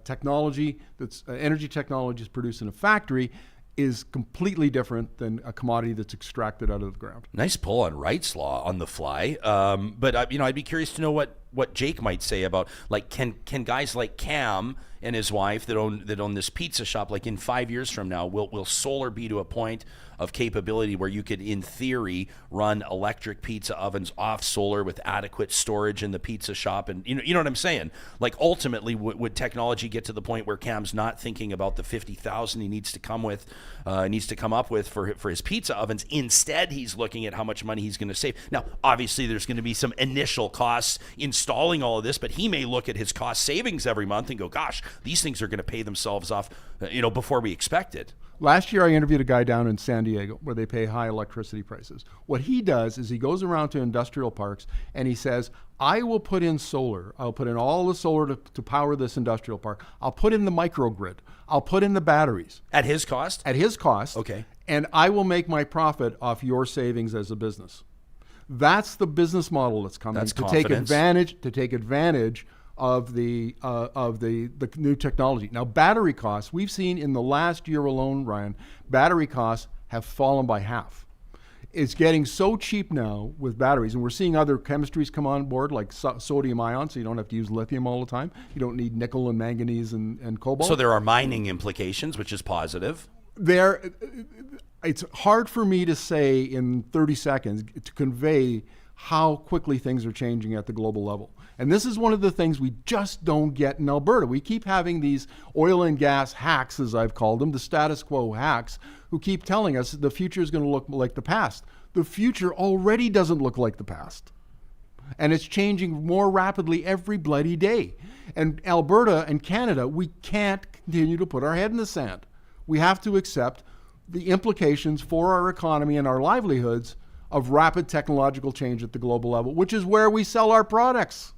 technology, that's energy technology is produced in a factory, is completely different than a commodity that's extracted out of the ground. Nice pull on Wright's Law on the fly. But I'd be curious to know what Jake might say about, like, can guys like Cam and his wife that own this pizza shop, like in 5 years from now, will solar be to a point of capability where you could, in theory, run electric pizza ovens off solar with adequate storage in the pizza shop? And you know what I'm saying? Like, ultimately, would technology get to the point where Cam's not thinking about the $50,000 he needs to come up with for his pizza ovens? Instead, he's looking at how much money he's going to save. Now, obviously, there's going to be some initial costs installing all of this, but he may look at his cost savings every month and go, gosh, these things are going to pay themselves off, before we expect it. Last year, I interviewed a guy down in San Diego where they pay high electricity prices. What he does is he goes around to industrial parks and he says, I will put in solar. I'll put in all the solar to power this industrial park. I'll put in the microgrid. I'll put in the batteries. At his cost? At his cost. Okay. And I will make my profit off your savings as a business. That's the business model that's coming That's to confidence. take advantage of the new technology. Now, battery costs, we've seen in the last year alone, Ryan, battery costs have fallen by half. It's getting so cheap now with batteries, and we're seeing other chemistries come on board, like sodium ion, so you don't have to use lithium all the time. You don't need nickel and manganese and cobalt. So there are mining implications, which is positive. It's hard for me to say in 30 seconds to convey how quickly things are changing at the global level. And this is one of the things we just don't get in Alberta. We keep having these oil and gas hacks, as I've called them, the status quo hacks, who keep telling us the future is going to look like the past. The future already doesn't look like the past. And it's changing more rapidly every bloody day. And Alberta and Canada, we can't continue to put our head in the sand. We have to accept the implications for our economy and our livelihoods of rapid technological change at the global level, which is where we sell our products.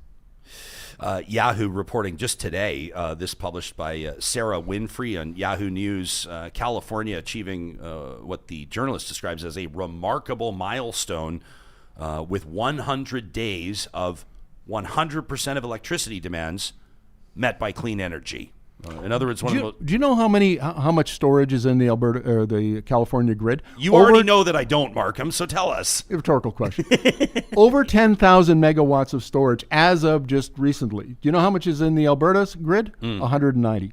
Yahoo reporting just today, this published by Sarah Winfrey on Yahoo News, California achieving what the journalist describes as a remarkable milestone with 100 days of 100% of electricity demands met by clean energy. In other words, do you know how much storage is in the Alberta or the California grid? You already know that I don't, Markham, so tell us. Rhetorical question. Over 10,000 megawatts of storage as of just recently. Do you know how much is in the Alberta grid? 190.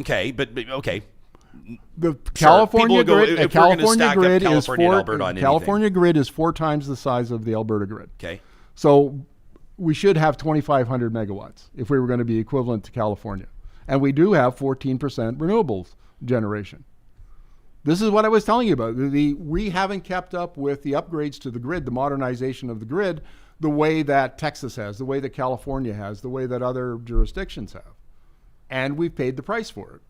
Okay, but okay. The California grid, California grid is 4 times the size of the Alberta grid. Okay. So we should have 2,500 megawatts if we were going to be equivalent to California. And we do have 14% renewables generation. This is what I was telling you about. We haven't kept up with the upgrades to the grid, the modernization of the grid, the way that Texas has, the way that California has, the way that other jurisdictions have. And we've paid the price for it.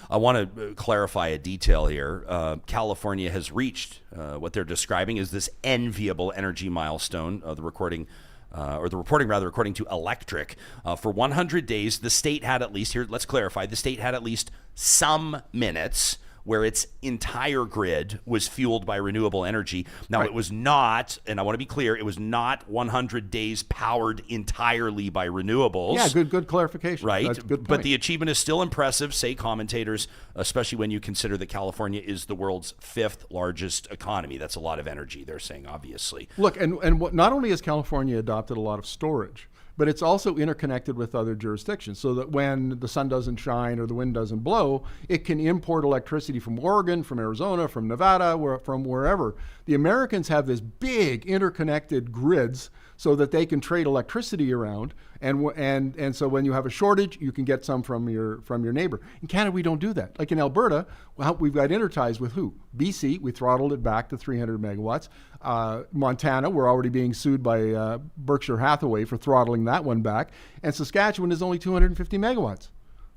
I want to clarify a detail here. California has reached what they're describing as this enviable energy milestone. The reporting, according to Electric, for 100 days, the state had at least, here, let's clarify, the state had at least some minutes where its entire grid was fueled by renewable energy. Now, It was not, and I want to be clear, it was not 100 days powered entirely by renewables. Yeah, good clarification. Right, That's a good point. But the achievement is still impressive, say commentators, especially when you consider that California is the world's 5th largest economy. That's a lot of energy, they're saying, obviously. Look, not only has California adopted a lot of storage, but it's also interconnected with other jurisdictions so that when the sun doesn't shine or the wind doesn't blow, it can import electricity from Oregon, from Arizona, from Nevada, from wherever. The Americans have this big interconnected grids so that they can trade electricity around, and so when you have a shortage, you can get some from your neighbor. In Canada, we don't do that. Like in Alberta, we've got interties with who? BC, we throttled it back to 300 megawatts. Montana, we're already being sued by Berkshire Hathaway for throttling that one back. And Saskatchewan is only 250 megawatts.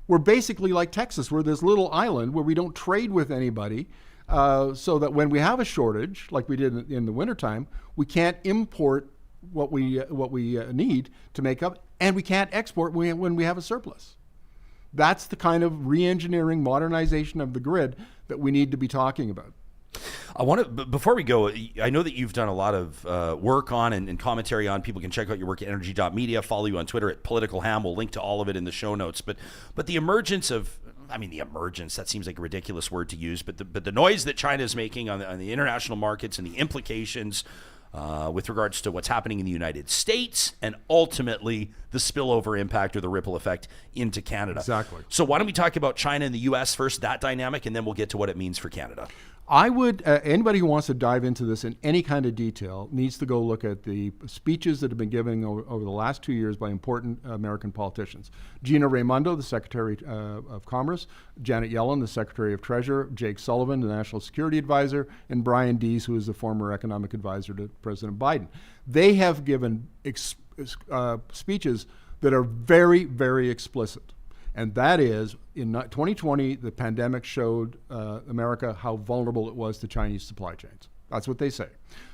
We're basically like Texas. We're this little island where we don't trade with anybody, so that when we have a shortage, like we did in the wintertime, we can't import what we need to make up, and we can't export when we have a surplus. That's the kind of re-engineering, modernization of the grid that we need to be talking about. I want to, before we go, I know that you've done a lot of work on and commentary on. People can check out your work at energy.media, follow you on Twitter at politicalham. We'll link to all of it in the show notes. But the emergence of, that seems like a ridiculous word to use, but the noise that China is making on the international markets and the implications with regards to what's happening in the United States and ultimately the spillover impact or the ripple effect into Canada. Exactly. So why don't we talk about China and the U.S. first, that dynamic, and then we'll get to what it means for Canada. I would, anybody who wants to dive into this in any kind of detail needs to go look at the speeches that have been given over the last 2 years by important American politicians. Gina Raimondo, the Secretary of Commerce, Janet Yellen, the Secretary of Treasury, Jake Sullivan, the National Security Advisor, and Brian Deese, who is the former economic advisor to President Biden. They have given speeches that are very, very explicit. And that is, in 2020, the pandemic showed America how vulnerable it was to Chinese supply chains. That's what they say.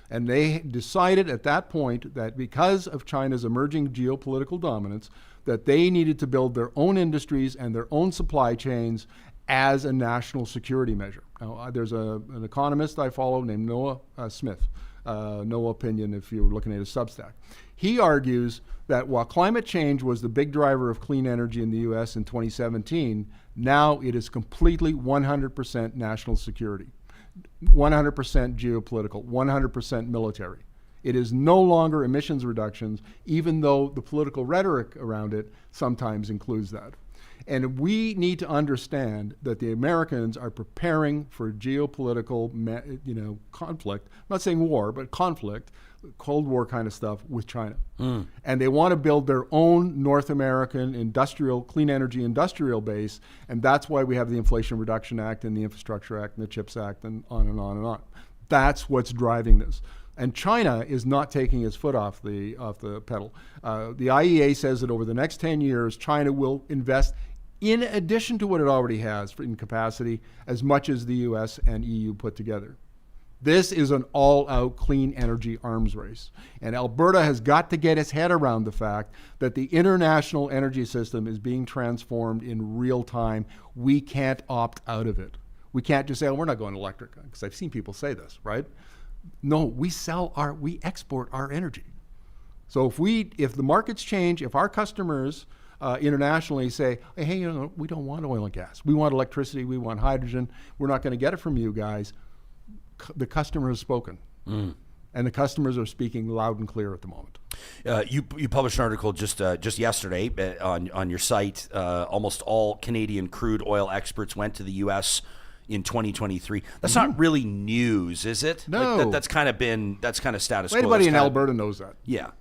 And they decided at that point that because of China's emerging geopolitical dominance, that they needed to build their own industries and their own supply chains as a national security measure. Now, there's an economist I follow named Noah Smith, no opinion if you're looking at his Substack. He argues that while climate change was the big driver of clean energy in the U.S. in 2017, now it is completely 100% national security, 100% geopolitical, 100% military. It is no longer emissions reductions, even though the political rhetoric around it sometimes includes that. And we need to understand that the Americans are preparing for geopolitical, conflict. I'm not saying war, but conflict, Cold War kind of stuff with China. And they want to build their own North American clean energy industrial base. And that's why we have the Inflation Reduction Act and the Infrastructure Act and the CHIPS Act and on and on and on. That's what's driving this. And China is not taking its foot off the pedal. The IEA says that over the next 10 years, China will invest, in addition to what it already has in capacity, as much as the US and EU put together. This is an all-out clean energy arms race. And Alberta has got to get its head around the fact that the international energy system is being transformed in real time. We can't opt out of it. We can't just say, oh, we're not going electric, because I've seen people say this, right? No, we export our energy. So if the markets change, if our customers internationally say, hey, we don't want oil and gas. We want electricity. We want hydrogen. We're not going to get it from you guys. The customer has spoken. And the customers are speaking loud and clear at the moment. You published an article just yesterday on your site. Almost all Canadian crude oil experts went to the U.S. in 2023. That's not really news, is it? No. Like that's kind of status quo. Anybody in Alberta knows that. Yeah.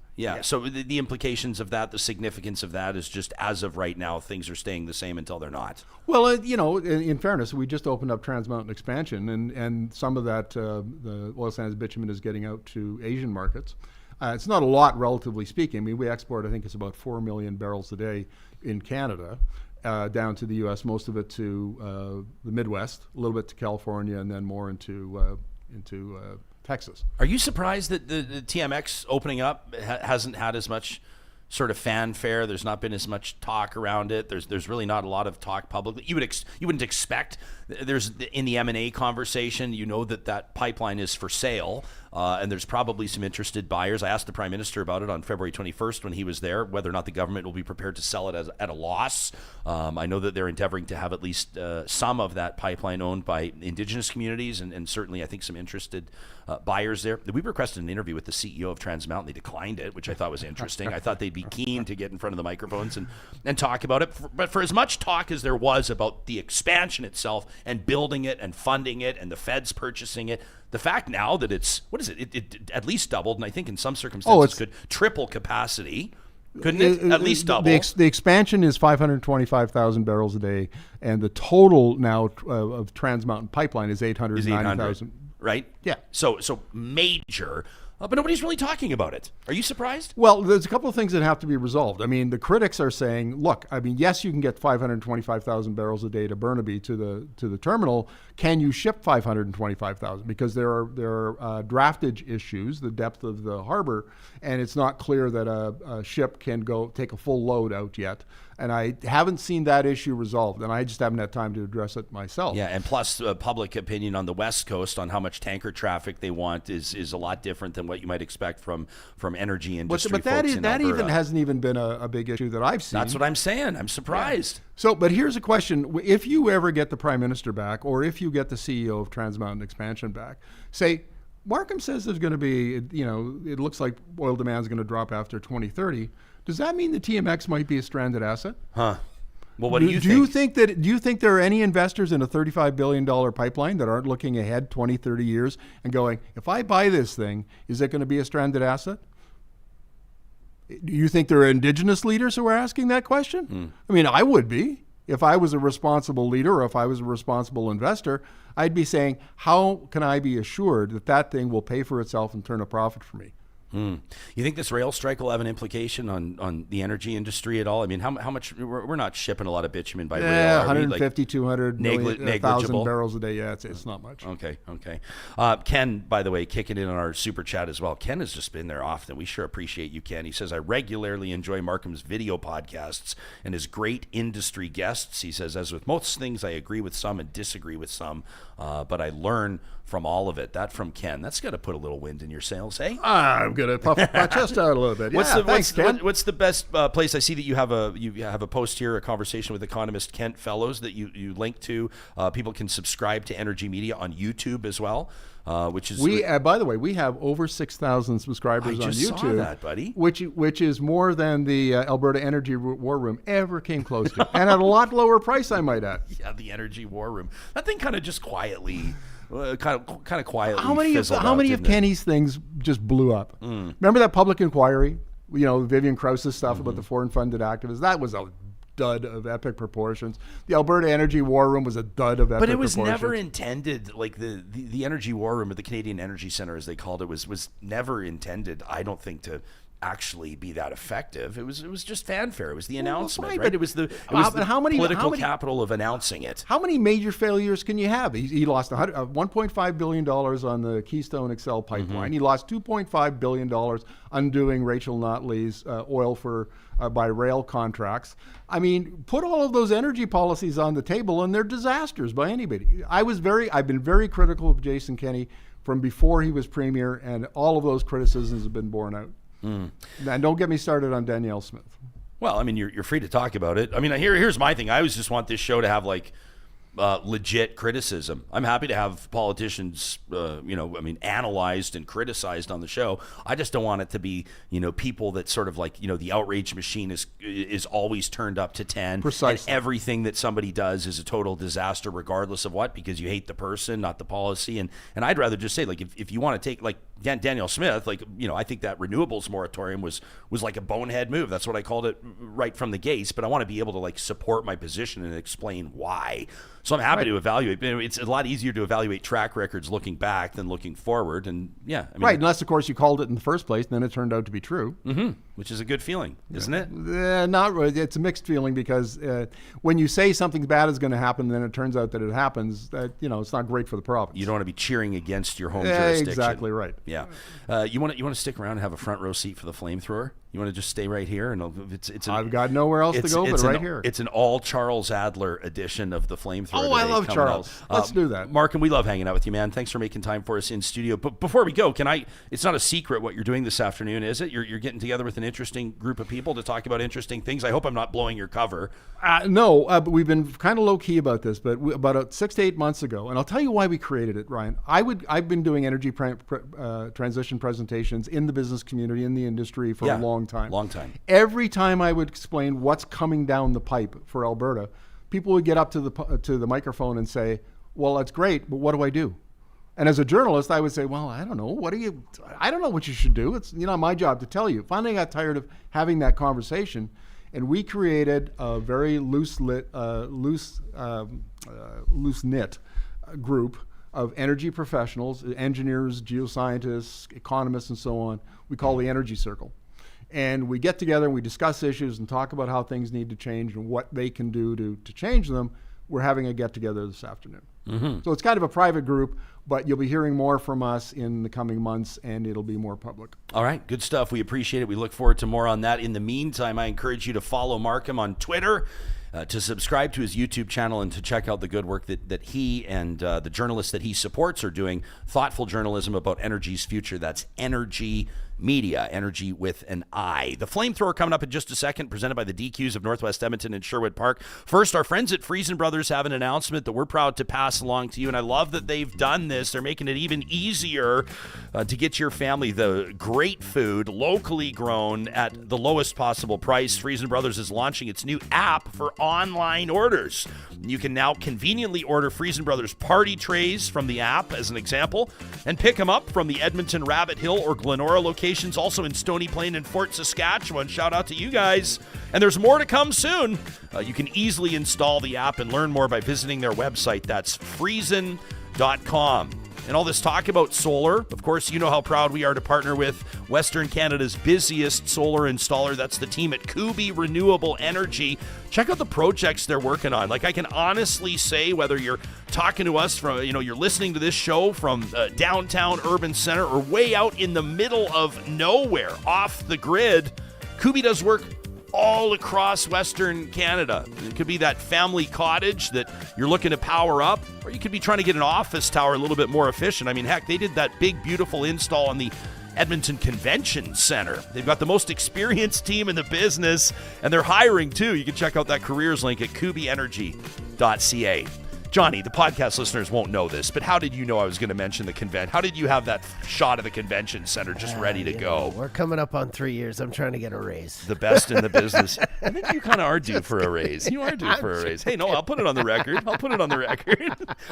So the implications of that, the significance of that is just as of right now, things are staying the same until they're not. Well, in fairness, we just opened up Trans Mountain expansion, and some of that, the oil sands bitumen is getting out to Asian markets. It's not a lot, relatively speaking. I mean, we export, I think it's about 4 million barrels a day in Canada. Down to the U.S., most of it to the Midwest, a little bit to California, and then more into Texas. Are you surprised that the TMX opening up hasn't had as much sort of fanfare? There's not been as much talk around it. There's really not a lot of talk publicly. You wouldn't expect. There's in the M&A conversation, that pipeline is for sale, and there's probably some interested buyers. I asked the Prime Minister about it on February 21st when he was there, whether or not the government will be prepared to sell it at a loss. I know that they're endeavoring to have at least some of that pipeline owned by Indigenous communities, and certainly I think some interested buyers there. We requested an interview with the CEO of Trans Mountain. They declined it, which I thought was interesting. I thought they'd be keen to get in front of the microphones and talk about it. But for as much talk as there was about the expansion itself and building it and funding it and the feds purchasing it, the fact now that it at least doubled, and I think in some circumstances could triple capacity. Couldn't it? At least double. The expansion is 525,000 barrels a day, and the total now of Trans Mountain Pipeline is 890,000. Right? Yeah. So major. But nobody's really talking about it. Are you surprised? Well, there's a couple of things that have to be resolved. I mean, the critics are saying, look, yes, you can get 525,000 barrels a day to Burnaby to the terminal. Can you ship 525,000? Because there are draftage issues, the depth of the harbor, and it's not clear that a ship can go take a full load out yet. And I haven't seen that issue resolved, and I just haven't had time to address it myself. Yeah, and plus public opinion on the West Coast on how much tanker traffic they want is a lot different than what you might expect from energy industry but folks in that Alberta. even hasn't even been a big issue that I've seen. That's what I'm saying. I'm surprised. Yeah. So, but here's a question. If you ever get the Prime Minister back, or if you get the CEO of Trans Mountain Expansion back, say, Markham says there's going to be, it looks like oil demand is going to drop after 2030. Does that mean the TMX might be a stranded asset? Huh. Well, what do you think? Do you think there are any investors in a $35 billion pipeline that aren't looking ahead 20, 30 years and going, if I buy this thing, is it going to be a stranded asset? Do you think there are Indigenous leaders who are asking that question? I mean, I would be. If I was a responsible leader or if I was a responsible investor, I'd be saying, how can I be assured that that thing will pay for itself and turn a profit for me? You think this rail strike will have an implication on the energy industry at all? I mean, how much we're not shipping a lot of bitumen by rail. Yeah, are we? 150, 200 million, negligible 1,000 barrels a day. Yeah, it's not much. Okay. Ken, by the way, kicking in on our super chat as well. Ken has just been there often. We sure appreciate you, Ken. He says, I regularly enjoy Markham's video podcasts and his great industry guests. He says, as with most things, I agree with some and disagree with some, but I learn from all of it. That from Ken. That's got to put a little wind in your sails, eh? I'm gonna puff my chest out a little bit. Thanks, Ken. What's the best place? I see that you have a post here, a conversation with economist Kent Fellows that you link to. People can subscribe to Energy Media on YouTube as well, which is by the way, we have over 6,000 subscribers on YouTube. I just saw that, buddy. Which is more than the Alberta Energy War Room ever came close to, and at a lot lower price, I might add. Yeah, the Energy War Room. That thing kind of just quietly. Kind of quietly. How many of Kenny's things just blew up? Remember that public inquiry? Vivian Krause's stuff about the foreign funded activists. That was a dud of epic proportions. The Alberta Energy War Room was a dud of epic proportions. But it was never intended, like the Energy War Room or the Canadian Energy Centre, as they called it, was never intended, I don't think, to actually be that effective. It was just fanfare. It was the announcement, right? But it was the political capital of announcing it. How many major failures can you have? He lost $1.5 billion on the Keystone XL pipeline. He lost $2.5 billion undoing Rachel Notley's oil by rail contracts. I mean, put all of those energy policies on the table, and they're disasters by anybody. I've been very critical of Jason Kenney from before he was premier, and all of those criticisms have been borne out. And don't get me started on Danielle Smith. Well, I mean, you're free to talk about it. I mean, here's my thing. I always just want this show to have legit criticism. I'm happy to have politicians, analyzed and criticized on the show. I just don't want it to be, people that sort of the outrage machine is always turned up to 10. Precisely. And everything that somebody does is a total disaster, regardless of what, because you hate the person, not the policy. And I'd rather just say, if you want to take, Danielle Smith, I think that renewables moratorium was like a bonehead move. That's what I called it right from the gates. But I want to be able to support my position and explain why. So I'm happy to evaluate. It's a lot easier to evaluate track records looking back than looking forward. And right, unless of course you called it in the first place, and then it turned out to be true. Which is a good feeling, isn't it? Not really. It's a mixed feeling because when you say something bad is going to happen, then it turns out that it happens. It's not great for the province. You don't want to be cheering against your home jurisdiction. Exactly right. Yeah. You want to stick around and have a front row seat for the flamethrower? You want to just stay right here? And I've got nowhere else to go but right here. It's an all Charles Adler edition of the flamethrower. Oh, I love Charles. Let's do that. Markham, we love hanging out with you, man. Thanks for making time for us in studio. But before we go, it's not a secret what you're doing this afternoon, is it? You're getting together with an interesting group of people to talk about interesting things. I hope I'm not blowing your cover. No, but we've been kind of low key about this, but about 6 to 8 months ago, and I'll tell you why we created it, Ryan. I've been doing energy transition presentations in the business community, in the industry for a long time. Every time I would explain what's coming down the pipe for Alberta, people would get up to the microphone and say, well, that's great, but what do I do? And as a journalist, I would say, well, I don't know. I don't know what you should do. It's my job to tell you. Finally, I got tired of having that conversation, and we created a very loose-knit group of energy professionals, engineers, geoscientists, economists, and so on. We call the Energy Circle. And we get together and we discuss issues and talk about how things need to change and what they can do to change them. We're having a get-together this afternoon. So it's kind of a private group, but you'll be hearing more from us in the coming months, and it'll be more public. All right, good stuff. We appreciate it. We look forward to more on that. In the meantime, I encourage you to follow Markham on Twitter, to subscribe to his YouTube channel, and to check out the good work that he and the journalists that he supports are doing. Thoughtful journalism about energy's future. That's Energy Media, energy with an I. The Flamethrower coming up in just a second, presented by the DQs of Northwest Edmonton and Sherwood Park. First, our friends at Friesen Brothers have an announcement that we're proud to pass along to you, and I love that they've done this. They're making it even easier to get your family the great food, locally grown at the lowest possible price. Friesen Brothers is launching its new app for online orders. You can now conveniently order Friesen Brothers party trays from the app, as an example, and pick them up from the Edmonton, Rabbit Hill, or Glenora locations, also in Stony Plain and Fort Saskatchewan. Shout out to you guys. And there's more to come soon. You can easily install the app and learn more by visiting their website. That's friesen.com. And all this talk about solar, of course, you know how proud we are to partner with Western Canada's busiest solar installer. That's the team at Kubi Renewable Energy. Check out the projects they're working on. Like, I can honestly say, whether you're talking to us from, you're listening to this show from downtown urban center or way out in the middle of nowhere, off the grid, Kubi does work all across Western Canada. It could be that family cottage that you're looking to power up, or you could be trying to get an office tower a little bit more efficient. I mean, heck, they did that big, beautiful install on the Edmonton Convention Center. They've got the most experienced team in the business, and they're hiring too. You can check out that careers link at kubienergy.ca. Johnny, the podcast listeners won't know this, but how did you know I was going to mention the convention? How did you have that shot of the convention center just ready to go? We're coming up on 3 years. I'm trying to get a raise. The best in the business. I think you kind of are due for a raise. You are due for a raise. Hey, no, I'll put it on the record.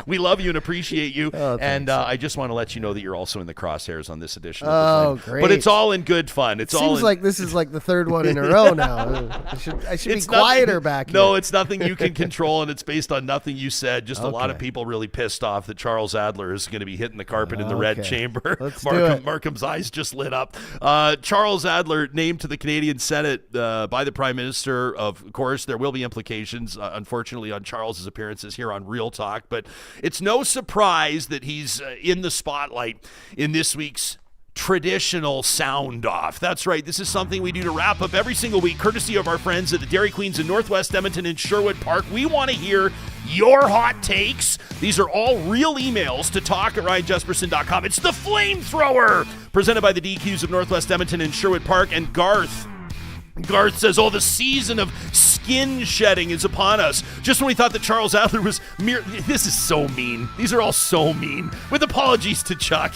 We love you and appreciate you. Oh, and I just want to let you know that you're also in the crosshairs on this edition of Oh, the Flame. great. But it's all in good fun. It seems like this is like the third one in a row now. I should be quieter back here. No, it's nothing you can control, and it's based on nothing you said. Just a lot of people really pissed off that Charles Adler is going to be hitting the carpet in the red chamber. Markham's eyes just lit up. Charles Adler named to the Canadian Senate by the Prime Minister. Of course, there will be implications, unfortunately, on Charles's appearances here on Real Talk, but it's no surprise that he's in the spotlight in this week's traditional sound off. That's right. This is something we do to wrap up every single week, courtesy of our friends at the Dairy Queens in Northwest Edmonton and Sherwood Park. We want to hear your hot takes. These are all real emails to talk@ryanjesperson.com. It's the Flamethrower, presented by the DQs of Northwest Edmonton and Sherwood Park. And Garth says, the season of skin shedding is upon us. Just when we thought that Charles Adler was this is so mean. These are all so mean. With apologies to Chuck.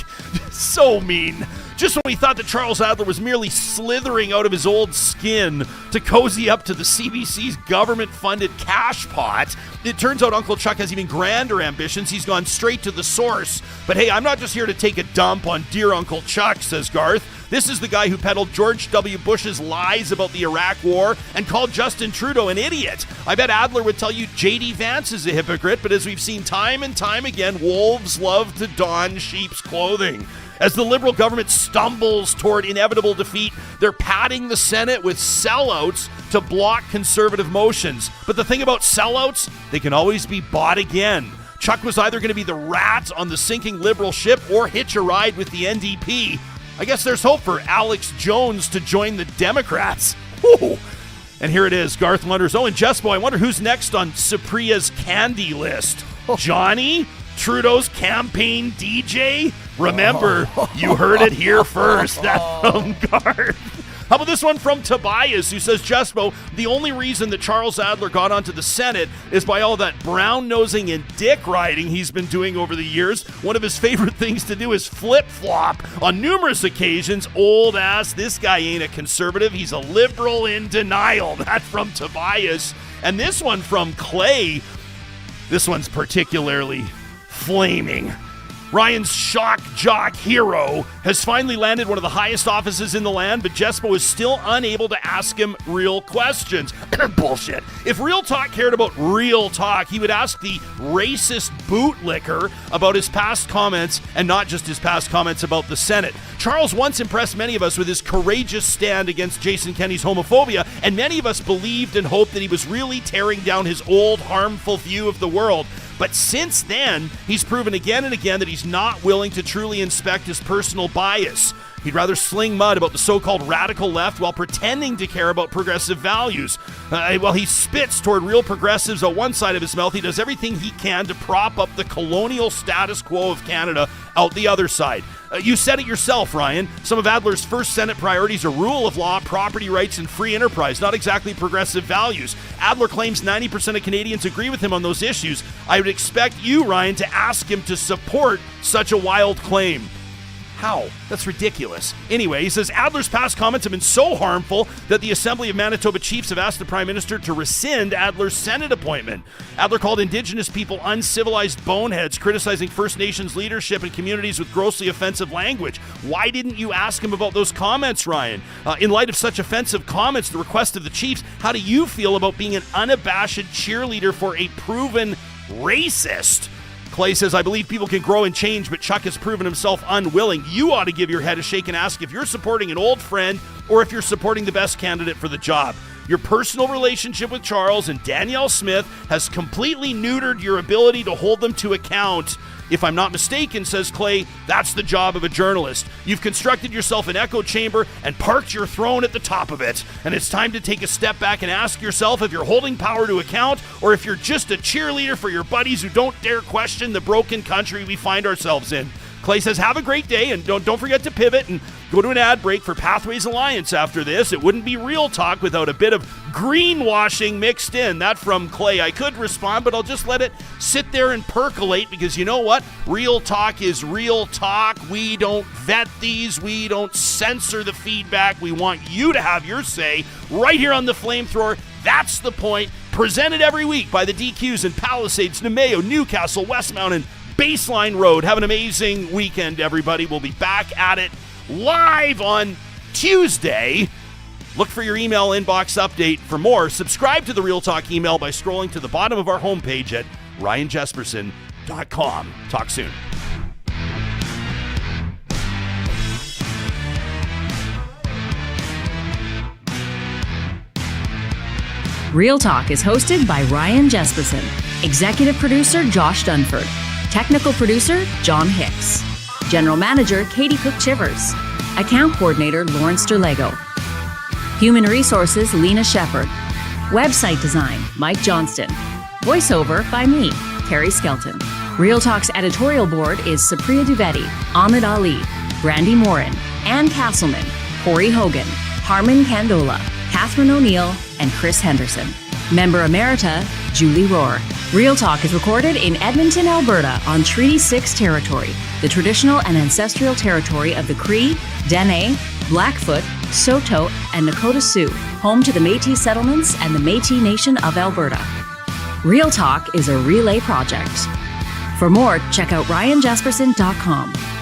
So mean. Just when we thought that Charles Adler was merely slithering out of his old skin to cozy up to the CBC's government-funded cash pot, it turns out Uncle Chuck has even grander ambitions. He's gone straight to the source. But hey, I'm not just here to take a dump on dear Uncle Chuck, says Garth. This is the guy who peddled George W. Bush's lies about the Iraq War and called Justin Trudeau an idiot. I bet Adler would tell you J.D. Vance is a hypocrite, but as we've seen time and time again, wolves love to don sheep's clothing. As the Liberal government stumbles toward inevitable defeat, they're padding the Senate with sellouts to block Conservative motions. But the thing about sellouts, they can always be bought again. Chuck was either going to be the rat on the sinking Liberal ship or hitch a ride with the NDP. I guess there's hope for Alex Jones to join the Democrats. Woo! And here it is. Garth wonders, and Jespo, I wonder who's next on Supriya's candy list. Johnny? Trudeau's campaign DJ? Remember, you heard it here first. That's from Garth. How about this one from Tobias, who says, Jespo, the only reason that Charles Adler got onto the Senate is by all that brown-nosing and dick-riding he's been doing over the years. One of his favorite things to do is flip-flop. On numerous occasions, old ass, this guy ain't a conservative, he's a liberal in denial. That's from Tobias. And this one from Clay, this one's particularly flaming. Ryan's shock jock hero has finally landed one of the highest offices in the land, but Jespo is still unable to ask him real questions. Bullshit. If Real Talk cared about real talk, he would ask the racist bootlicker about his past comments, and not just his past comments about the Senate. Charles once impressed many of us with his courageous stand against Jason Kenney's homophobia, and many of us believed and hoped that he was really tearing down his old harmful view of the world. But since then, he's proven again and again that he's not willing to truly inspect his personal bias. He'd rather sling mud about the so-called radical left while pretending to care about progressive values. While he spits toward real progressives on one side of his mouth, he does everything he can to prop up the colonial status quo of Canada out the other side. You said it yourself, Ryan. Some of Adler's first Senate priorities are rule of law, property rights, and free enterprise, not exactly progressive values. Adler claims 90% of Canadians agree with him on those issues. I would expect you, Ryan, to ask him to support such a wild claim. How? That's ridiculous. Anyway, he says Adler's past comments have been so harmful that the Assembly of Manitoba Chiefs have asked the Prime Minister to rescind Adler's Senate appointment. Adler called Indigenous people uncivilized boneheads, criticizing First Nations leadership and communities with grossly offensive language. Why didn't you ask him about those comments, Ryan? In light of such offensive comments, the request of the Chiefs, how do you feel about being an unabashed cheerleader for a proven racist? Clay says, I believe people can grow and change, but Chuck has proven himself unwilling. You ought to give your head a shake and ask if you're supporting an old friend or if you're supporting the best candidate for the job. Your personal relationship with Charles and Danielle Smith has completely neutered your ability to hold them to account. If I'm not mistaken, says Clay, that's the job of a journalist. You've constructed yourself an echo chamber and parked your throne at the top of it. And it's time to take a step back and ask yourself if you're holding power to account or if you're just a cheerleader for your buddies who don't dare question the broken country we find ourselves in. Clay says, have a great day, and don't forget to pivot and go to an ad break for Pathways Alliance after this. It wouldn't be Real Talk without a bit of greenwashing mixed in. That from Clay. I could respond, but I'll just let it sit there and percolate because you know what? Real Talk is real talk. We don't vet these. We don't censor the feedback. We want you to have your say right here on the Flamethrower. That's the point. Presented every week by the DQs in Palisades, Namao, Newcastle, Westmount, and Baseline Road. Have an amazing weekend, everybody. We'll be back at it live on Tuesday. Look for your email inbox update. For more, subscribe to the Real Talk email by scrolling to the bottom of our homepage at ryanjesperson.com. Talk soon. Real Talk is hosted by Ryan Jesperson. Executive producer Josh Dunford. Technical producer John Hicks. General Manager Katie Cook-Chivers. Account Coordinator Lawrence Derlego. Human Resources Lena Shepard. Website Design Mike Johnston. Voiceover by me, Carrie Skelton. Real Talk's editorial board is Supriya Dwivedi, Ahmed Ali, Brandy Morin, Ann Castleman, Corey Hogan, Harmon Candola, Catherine O'Neill, and Chris Henderson. Member Emerita, Julie Rohr. Real Talk is recorded in Edmonton, Alberta on Treaty 6 territory, the traditional and ancestral territory of the Cree, Dene, Blackfoot, Saulteaux, and Nakota Sioux, home to the Métis settlements and the Métis Nation of Alberta. Real Talk is a relay project. For more, check out ryanjesperson.com.